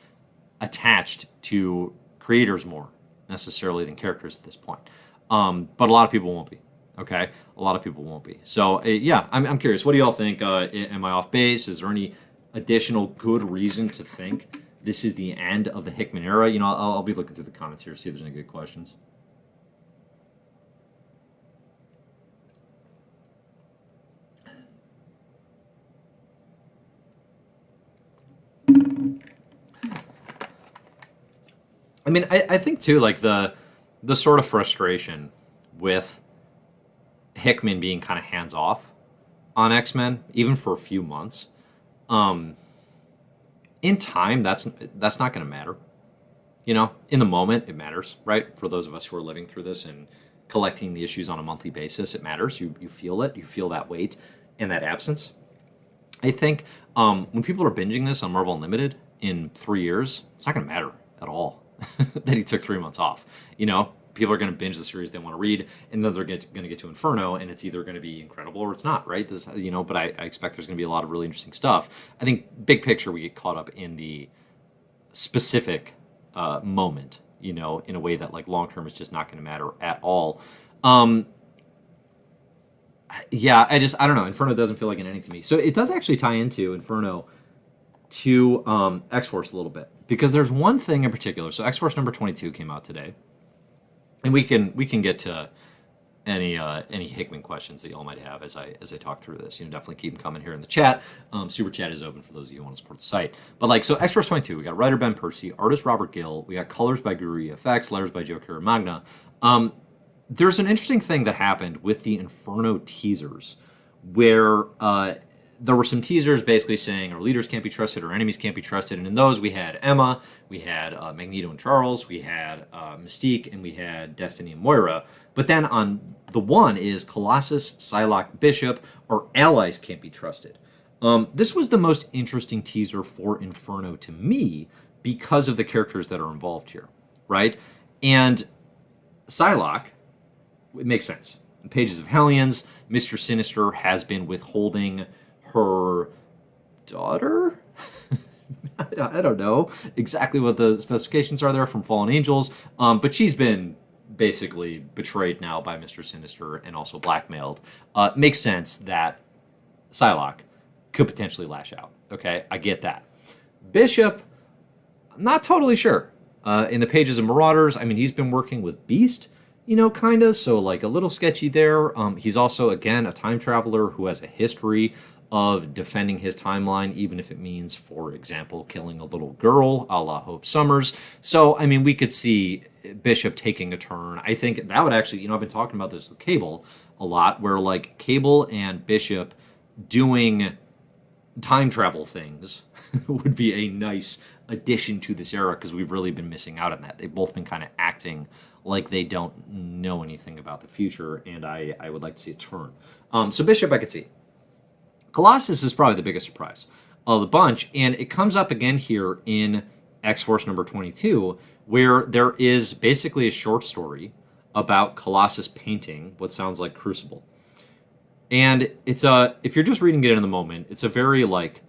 Speaker 1: attached to creators more necessarily than characters at this point. But a lot of people won't be. Okay, a lot of people won't be. So yeah, I'm curious. What do y'all think? Am I off base? Is there any additional good reason to think this is the end of the Hickman era? I'll be looking through the comments here, see if there's any good questions. I mean, I think too, like the sort of frustration with Hickman being kind of hands off on X-Men, even for a few months. Um, in time, that's not going to matter. You know, in the moment, it matters, right? For those of us who are living through this and collecting the issues on a monthly basis, it matters. You feel it. You feel that weight and that absence. I think when people are binging this on Marvel Unlimited in 3 years, it's not going to matter at all that he took 3 months off. You know, people are going to binge the series they want to read, and then they're going to get to Inferno, and it's either going to be incredible or it's not, right? This, you know, but I expect there's going to be a lot of really interesting stuff. I think big picture, we get caught up in the specific moment, you know, in a way that like long term is just not going to matter at all. Yeah, I don't know. Inferno doesn't feel like an ending to me. So it does actually tie into Inferno to X-Force a little bit, because there's one thing in particular. So X-Force number 22 came out today, and we can get to any Hickman questions that y'all might have as I talk through this. You know, definitely keep them coming here in the chat. Super chat is open for those of you who want to support the site. But like, so X-Force 22, we got writer Ben Percy, artist Robert Gill, we got colors by Guru EFX, letters by Joe Caramagna. There's an interesting thing that happened with the Inferno teasers, where there were some teasers basically saying our leaders can't be trusted, our enemies can't be trusted, and in those we had Emma, we had Magneto and Charles, we had Mystique, and we had Destiny and Moira. But then on the one is Colossus, Psylocke, Bishop, our allies can't be trusted. This was the most interesting teaser for Inferno to me because of the characters that are involved here, right? And Psylocke, it makes sense. In Pages of Hellions, Mr. Sinister has been withholding her daughter? I don't know exactly what the specifications are there from Fallen Angels, but she's been basically betrayed now by Mr. Sinister and also blackmailed. Makes sense that Psylocke could potentially lash out. Okay, I get that. Bishop, I'm not totally sure. In the Pages of Marauders, I mean, he's been working with Beast, you know, kind of, so like a little sketchy there. He's also, again, a time traveler who has a history of defending his timeline, even if it means, for example, killing a little girl, a la Hope Summers. So, I mean, we could see Bishop taking a turn. I think that would actually, you know, I've been talking about this with Cable a lot, where like Cable and Bishop doing time travel things would be a nice addition to this era, because we've really been missing out on that. They've both been kind of acting like they don't know anything about the future, and I would like to see a turn. So Bishop I could see. Colossus is probably the biggest surprise of the bunch, and it comes up again here in X-Force number 22, where there is basically a short story about Colossus painting what sounds like Crucible. And it's if you're just reading it in the moment, it's a very like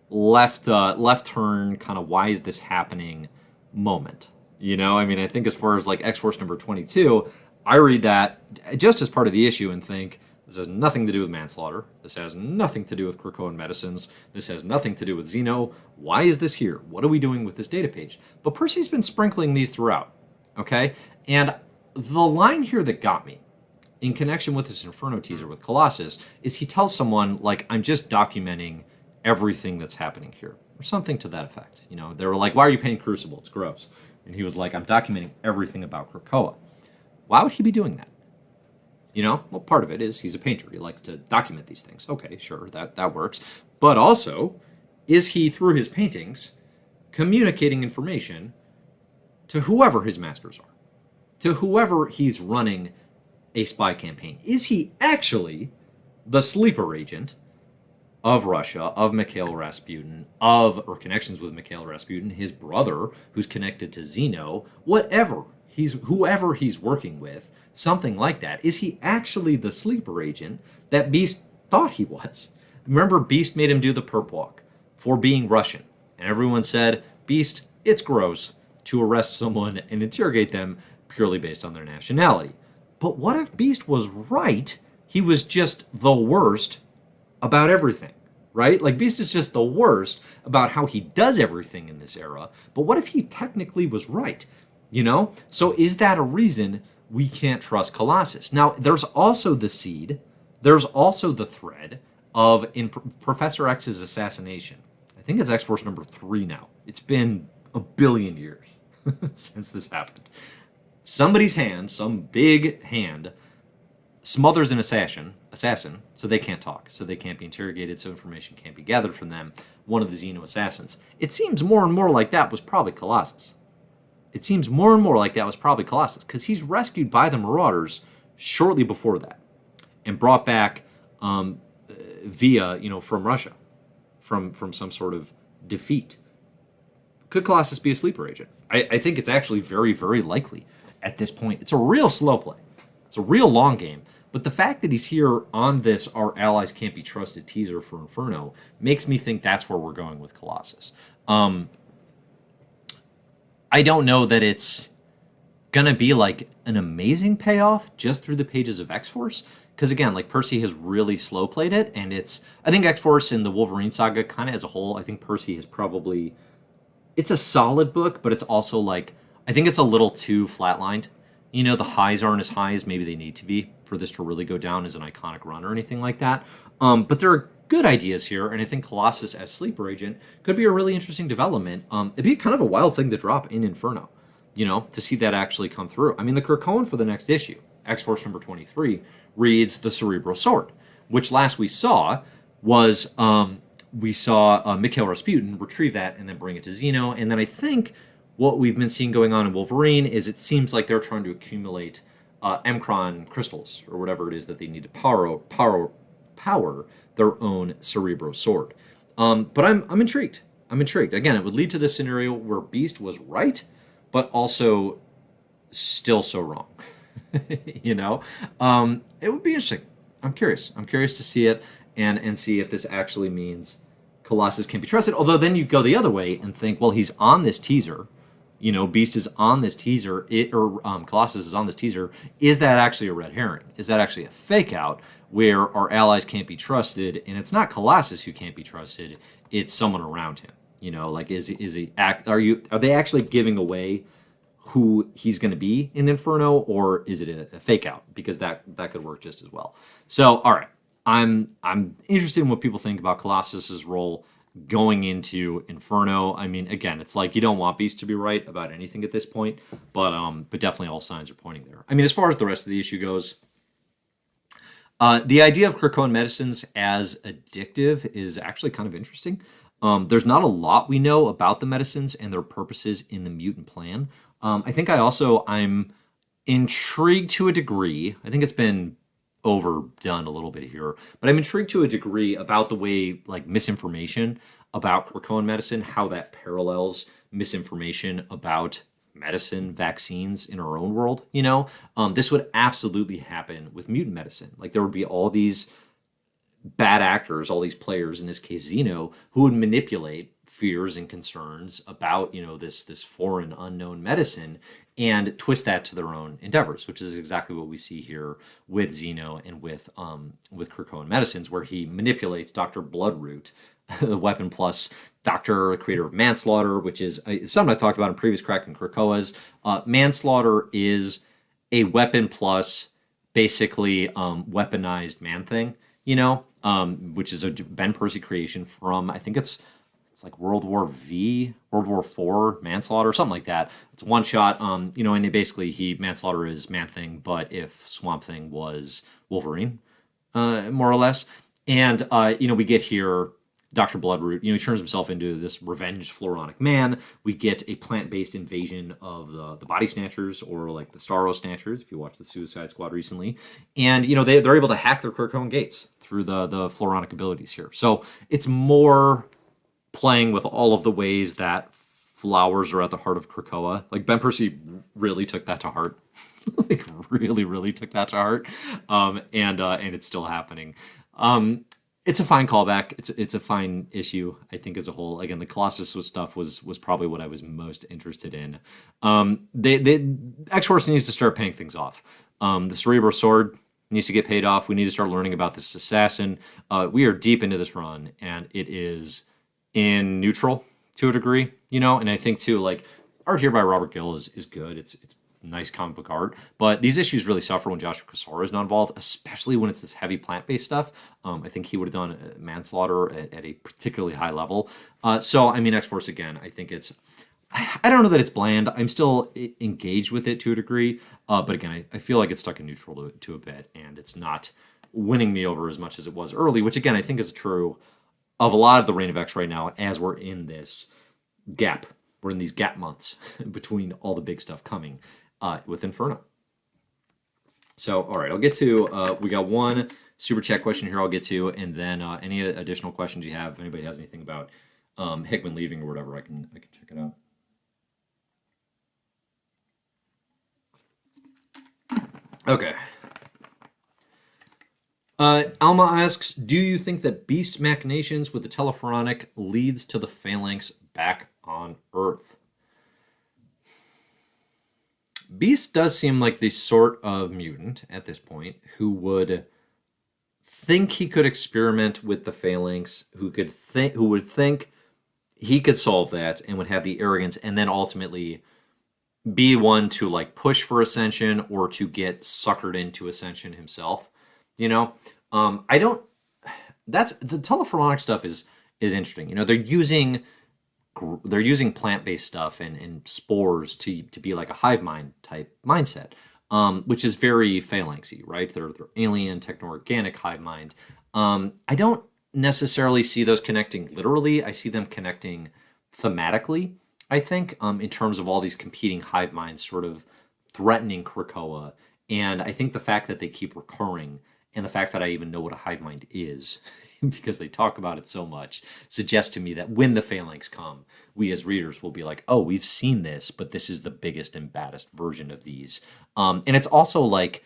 Speaker 1: left turn kind of why is this happening moment. You know, I mean, I think as far as like X-Force number 22, I read that just as part of the issue and think, this has nothing to do with manslaughter. This has nothing to do with Krakoan medicines. This has nothing to do with Xeno. Why is this here? What are we doing with this data page? But Percy's been sprinkling these throughout, okay? And the line here that got me, in connection with this Inferno teaser with Colossus, is he tells someone, like, I'm just documenting everything that's happening here, or something to that effect. You know, they were like, why are you painting Crucible? It's gross. And he was like, I'm documenting everything about Krakoa. Why would he be doing that? You know, well, part of it is he's a painter. He likes to document these things. Okay, sure, that works. But also, is he, through his paintings, communicating information to whoever his masters are, to whoever he's running a spy campaign? Is he actually the sleeper agent of Russia, of Mikhail Rasputin, or connections with Mikhail Rasputin, his brother, who's connected to Xeno, whatever, whoever he's working with, something like that. Is he actually the sleeper agent that Beast thought he was? Remember, Beast made him do the perp walk for being Russian. And everyone said, Beast, it's gross to arrest someone and interrogate them purely based on their nationality. But what if Beast was right? He was just the worst about everything, right? Like, Beast is just the worst about how he does everything in this era. But what if he technically was right? You know? So is that a reason we can't trust Colossus? Now, there's also the seed. There's also the thread of in Professor X's assassination. I think it's X-Force number 3 now. It's been a billion years since this happened. Somebody's hand, some big hand, smothers an assassin, so they can't talk, so they can't be interrogated, so information can't be gathered from them, one of the Xeno assassins. It seems more and more like that was probably Colossus. It seems more and more like that was probably Colossus, because he's rescued by the Marauders shortly before that, and brought back via, from Russia, from some sort of defeat. Could Colossus be a sleeper agent? I think it's actually very, very likely at this point. It's a real slow play. It's a real long game. But the fact that he's here on this Our Allies Can't Be Trusted teaser for Inferno makes me think that's where we're going with Colossus. I don't know that it's going to be like an amazing payoff just through the pages of X-Force. Because again, like Percy has really slow played it. And I think X-Force and the Wolverine saga kind of as a whole, I think Percy is probably, it's a solid book, but it's also like, I think it's a little too flatlined. The highs aren't as high as maybe they need to be for this to really go down as an iconic run or anything like that. But there are good ideas here, and I think Colossus as sleeper agent could be a really interesting development. It'd be kind of a wild thing to drop in Inferno, to see that actually come through. I mean, the Krakoan for the next issue, X-Force number 23, reads the Cerebral Sword, which last we saw was Mikhail Rasputin retrieve that and then bring it to Xeno, and then I think what we've been seeing going on in Wolverine is it seems like they're trying to accumulate Mcron crystals or whatever it is that they need to power their own Cerebro sword. But I'm intrigued. I'm intrigued. Again, it would lead to this scenario where Beast was right, but also still so wrong. It would be interesting. I'm curious. I'm curious to see it and see if this actually means Colossus can be trusted. Although then you go the other way and think, well, he's on this teaser. Beast is on this teaser, Colossus is on this teaser. Is that actually a red herring? Is that actually a fake out where Our Allies can't be trusted, and it's not Colossus who can't be trusted, it's someone around him? Are they actually giving away who he's going to be in Inferno, or is it a fake out? Because that could work just as well. So, all right, I'm interested in what people think about Colossus's role going into Inferno. I mean, again, it's like you don't want Beast to be right about anything at this point, but definitely all signs are pointing there. I mean, as far as the rest of the issue goes, the idea of Krakoan medicines as addictive is actually kind of interesting. There's not a lot we know about the medicines and their purposes in the mutant plan. I think I'm intrigued to a degree. I think it's been overdone a little bit here, but I'm intrigued to a degree about the way like misinformation about Krakoan medicine, how that parallels misinformation about medicine, vaccines in our own world. This would absolutely happen with mutant medicine. Like there would be all these bad actors, all these players, in this case Xeno, who would manipulate fears and concerns about this foreign unknown medicine and twist that to their own endeavors, which is exactly what we see here with Xeno and with Krakoan medicines, where he manipulates Dr. Bloodroot, the weapon plus doctor, creator of manslaughter, which is something I talked about in previous Kraken Krakoas. Manslaughter is a weapon plus basically weaponized man thing, which is a Ben Percy creation from, I think it's like World War IV, Manslaughter, something like that. It's one shot, and basically Manslaughter is Man-Thing, but if Swamp Thing was Wolverine, more or less. And, we get here Dr. Bloodroot, he turns himself into this revenged Floronic man. We get a plant-based invasion of the Body Snatchers, or like the Starro Snatchers, if you watched the Suicide Squad recently. And, they're able to hack their Krakoan gates through the Floronic abilities here. So it's more playing with all of the ways that flowers are at the heart of Krakoa. Like Ben Percy really took that to heart. Like really, really took that to heart. And it's still happening. It's a fine callback. It's a fine issue, I think, as a whole. Again, the Colossus stuff was probably what I was most interested in. X-Force needs to start paying things off. The Cerebral Sword needs to get paid off. We need to start learning about this assassin. We are deep into this run, and it is in neutral to a degree, and I think too, like, art here by Robert Gill is good. It's nice comic book art, but these issues really suffer when Joshua Cassara is not involved, especially when it's this heavy plant-based stuff. I think he would have done Manslaughter at a particularly high level. So I mean, X-Force again, I think I don't know that it's bland. I'm still engaged with it to a degree, but again, I feel like it's stuck in neutral to a bit, and it's not winning me over as much as it was early, which again I think is true of a lot of the Reign of X right now as we're in this gap. We're in these gap months between all the big stuff coming with Inferno. So, all right, I'll get to, we got one super chat question here I'll get to, and then any additional questions you have, if anybody has anything about Hickman leaving or whatever, I can check it out. Okay. Alma asks, do you think that Beast's machinations with the Telephoronic leads to the Phalanx back on Earth? Beast does seem like the sort of mutant at this point who would think he could experiment with the Phalanx, who would think he could solve that and would have the arrogance, and then ultimately be one to like push for ascension or to get suckered into ascension himself. You know, I don't. That's the Telephoronic stuff is interesting. You know, they're using plant-based stuff and spores to be like a hive mind type mindset, which is very phalanxy, right? They're alien, techno-organic hive mind. I don't necessarily see those connecting literally. I see them connecting thematically, I think, in terms of all these competing hive minds sort of threatening Krakoa. And I think the fact that they keep recurring and the fact that I even know what a hive mind is, because they talk about it so much, suggests to me that when the Phalanx come, we as readers will be like, oh, we've seen this, but this is the biggest and baddest version of these. And it's also like,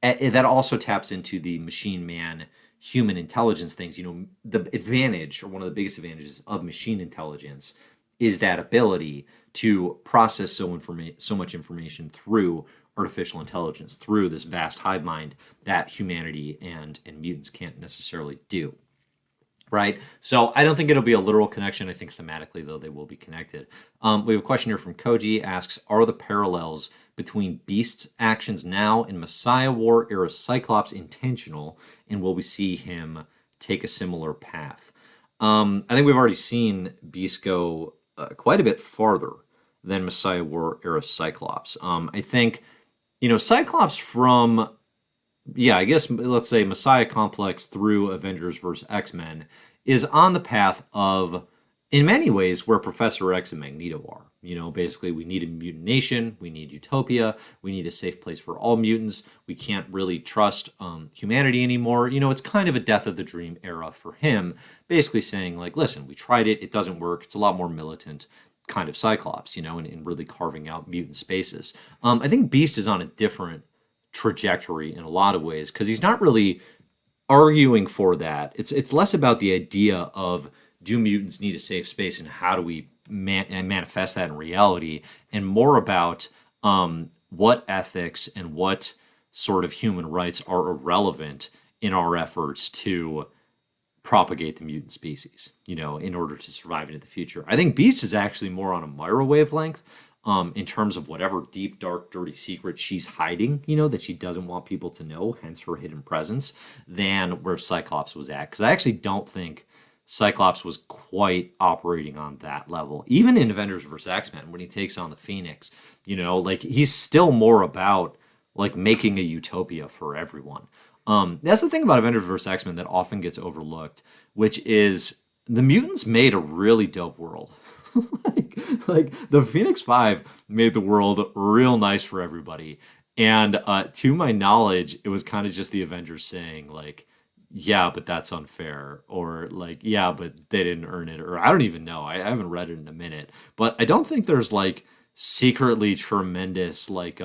Speaker 1: that also taps into the machine man human intelligence things. You know, the advantage, or one of the biggest advantages of machine intelligence, is that ability to process so much information through artificial intelligence, through this vast hive mind that humanity and mutants can't necessarily do. Right? So I don't think it'll be a literal connection. I think thematically, though, they will be connected. We have a question here from Koji, asks, are the parallels between Beast's actions now in Messiah War era Cyclops intentional, and will we see him take a similar path? I think we've already seen Beast go quite a bit farther than Messiah War era Cyclops. I think, you know, Cyclops from, I guess, let's say Messiah Complex through Avengers vs. X-Men is on the path of, in many ways, where Professor X and Magneto are. You know, basically, we need a mutant nation, we need utopia, we need a safe place for all mutants, we can't really trust humanity anymore. You know, it's kind of a death of the dream era for him, basically saying, like, listen, we tried it, it doesn't work, it's a lot more militant kind of Cyclops, you know, and really carving out mutant spaces. I think Beast is on a different trajectory in a lot of ways, because he's not really arguing for that. It's less about the idea of, do mutants need a safe space and how do we manifest that in reality, and more about what ethics and what sort of human rights are irrelevant in our efforts to propagate the mutant species, you know, in order to survive into the future. I think Beast is actually more on a Myra wavelength in terms of whatever deep, dark, dirty secret she's hiding, you know, that she doesn't want people to know, hence her hidden presence, than where Cyclops was at. Because I actually don't think Cyclops was quite operating on that level. Even in Avengers vs. X-Men, when he takes on the Phoenix, you know, like, he's still more about, like, making a utopia for everyone. That's the thing about Avengers vs. X-Men that often gets overlooked, which is the mutants made a really dope world. like the Phoenix 5 made the world real nice for everybody. And to my knowledge, it was kind of just the Avengers saying, like, yeah, but that's unfair, or like, yeah, but they didn't earn it, or I don't even know. I haven't read it in a minute, but I don't think there's like secretly tremendous like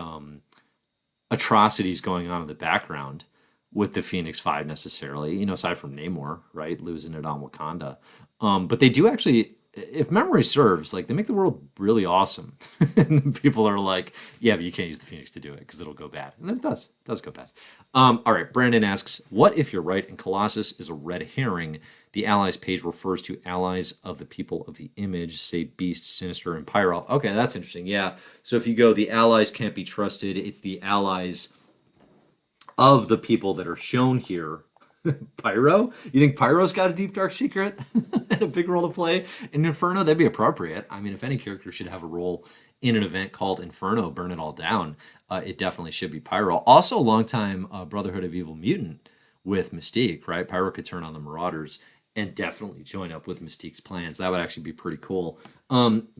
Speaker 1: atrocities going on in the background with the Phoenix 5 necessarily, you know, aside from Namor, right, losing it on Wakanda. But they do actually, if memory serves, like, they make the world really awesome. And people are like, yeah, but you can't use the Phoenix to do it because it'll go bad. And then it does go bad. All right, Brandon asks, what if you're right and Colossus is a red herring? The allies page refers to allies of the people of the image, say Beast, Sinister, and Pyro. Okay, that's interesting. Yeah. So if you go, the allies can't be trusted, it's the allies of the people that are shown here Pyro? You think Pyro's got a deep dark secret and a big role to play in Inferno? That'd be appropriate. I mean, if any character should have a role in an event called Inferno, Burn It All Down, it definitely should be Pyro. Also, a longtime Brotherhood of Evil mutant with Mystique, right? Pyro could turn on the Marauders and definitely join up with Mystique's plans. That would actually be pretty cool.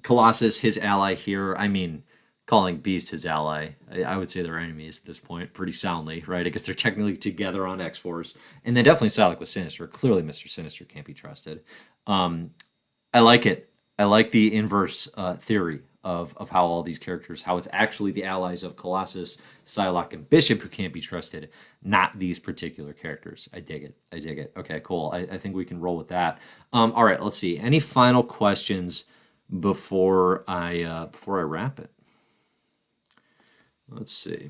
Speaker 1: Colossus, his ally here. I mean, calling Beast his ally, I would say they're enemies at this point pretty soundly, right? I guess they're technically together on X-Force. And then definitely Psylocke with Sinister. Clearly, Mr. Sinister can't be trusted. I like it. I like the inverse theory of how all these characters, how it's actually the allies of Colossus, Psylocke, and Bishop who can't be trusted, not these particular characters. I dig it. I dig it. Okay, cool. I think we can roll with that. All right, let's see. Any final questions before I wrap it? Let's see.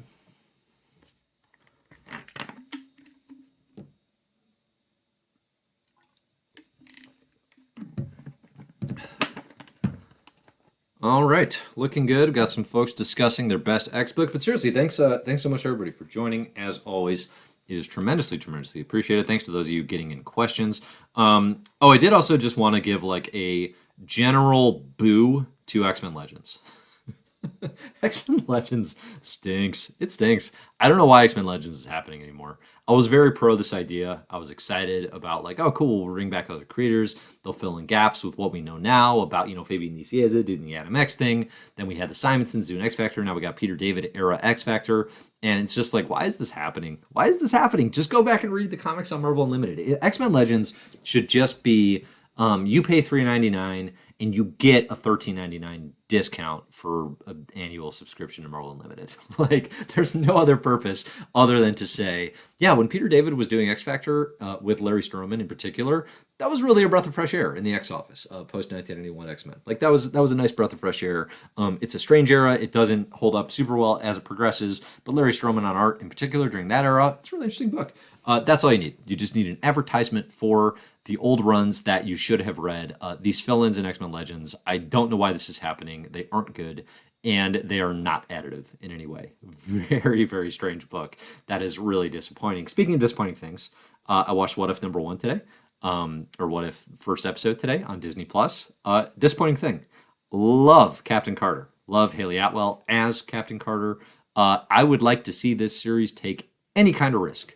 Speaker 1: All right, looking good. We've got some folks discussing their best X book. But seriously, thanks so much everybody for joining. As always, it is tremendously appreciated. Thanks to those of you getting in questions. I did also just want to give like a general boo to X-Men Legends. X-Men Legends stinks. It stinks. I don't know why X-Men Legends is happening anymore. I was very pro this idea. I was excited about like, oh, cool, we'll bring back other creators. They'll fill in gaps with what we know now about, Fabian Nicieza doing the Adam X thing. Then we had the Simonsons doing X Factor. Now we got Peter David era X Factor. And it's just like, why is this happening? Why is this happening? Just go back and read the comics on Marvel Unlimited. X-Men Legends should just be, you pay $3.99 and you get a $13.99 discount for an annual subscription to Marvel Unlimited. Like, there's no other purpose other than to say, yeah, when Peter David was doing X Factor with Larry Stroman in particular, that was really a breath of fresh air in the X office post 1991 X-Men. Like that was a nice breath of fresh air. It's a strange era. It doesn't hold up super well as it progresses, but Larry Stroman on art in particular during that era, it's a really interesting book. That's all you need. You just need an advertisement for the old runs that you should have read. These fill-ins in X-Men Legends, I don't know why this is happening. They aren't good, and they are not additive in any way. Very, very strange book. That is really disappointing. Speaking of disappointing things, I watched What If #1 today, or What If first episode today on Disney+. Disappointing thing. Love Captain Carter. Love Haley Atwell as Captain Carter. I would like to see this series take any kind of risk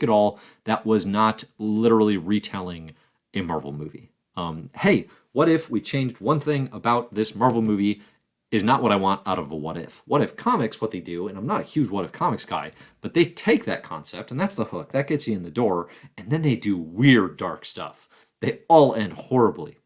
Speaker 1: at all that was not literally retelling a Marvel movie. Hey, what if we changed one thing about this Marvel movie is not what I want out of a What If. What If comics, what they do, and I'm not a huge What If comics guy, but they take that concept, and that's the hook. That gets you in the door, and then they do weird, dark stuff. They all end horribly.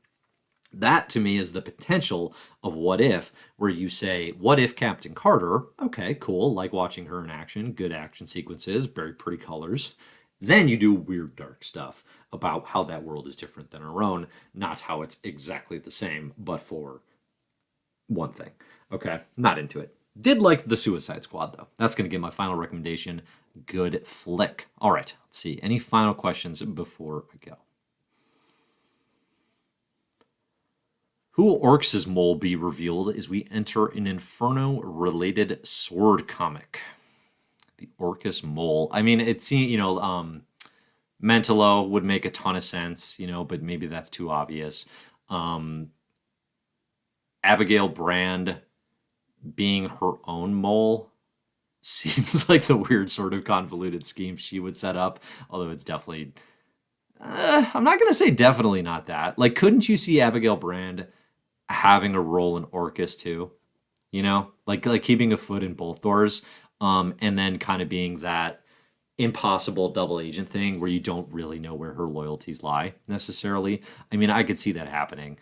Speaker 1: That, to me, is the potential of What If, where you say, what if Captain Carter? Okay, cool, like watching her in action, good action sequences, very pretty colors. Then you do weird, dark stuff about how that world is different than our own, not how it's exactly the same, but for one thing. Okay, not into it. Did like The Suicide Squad, though. That's going to get my final recommendation. Good flick. All right, let's see. Any final questions before I go? Who will Orcs' mole be revealed as we enter an Inferno-related sword comic? The Orcus mole. I mean, it seems, Mentalo would make a ton of sense, but maybe that's too obvious. Abigail Brand being her own mole seems like the weird sort of convoluted scheme she would set up, although it's definitely... I'm not going to say definitely not that. Like, couldn't you see Abigail Brand having a role in Orcus too? Like keeping a foot in both doors, and then kind of being that impossible double agent thing where you don't really know where her loyalties lie necessarily. I mean, I could see that happening.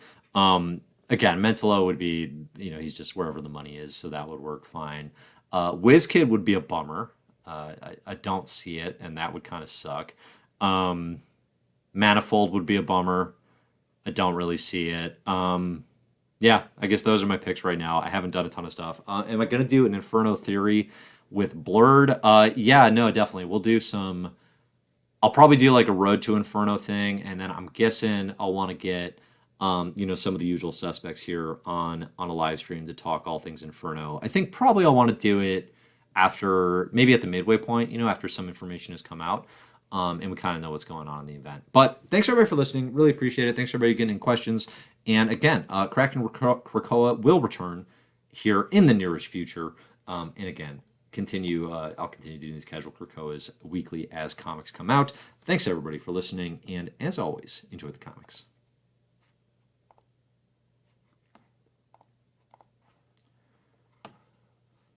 Speaker 1: Again, Mentalo would be, he's just wherever the money is, so that would work fine. WizKid would be a bummer. I don't see it, and that would kind of suck. Manifold would be a bummer. I don't really see it. Yeah, I guess those are my picks right now. I haven't done a ton of stuff. Am I going to do an Inferno theory with Blurred? Yeah, no, definitely. We'll do some... I'll probably do like a Road to Inferno thing, and then I'm guessing I'll want to get, some of the usual suspects here on a live stream to talk all things Inferno. I think probably I'll want to do it after, maybe at the midway point, after some information has come out. and we kind of know what's going on in the event. But thanks everybody for listening. Really appreciate it. Thanks everybody getting in questions. And again, Krakoa will return here in the nearest future. And again, I'll continue doing these Casual Krakoas weekly as comics come out. Thanks everybody for listening, and as always, enjoy the comics.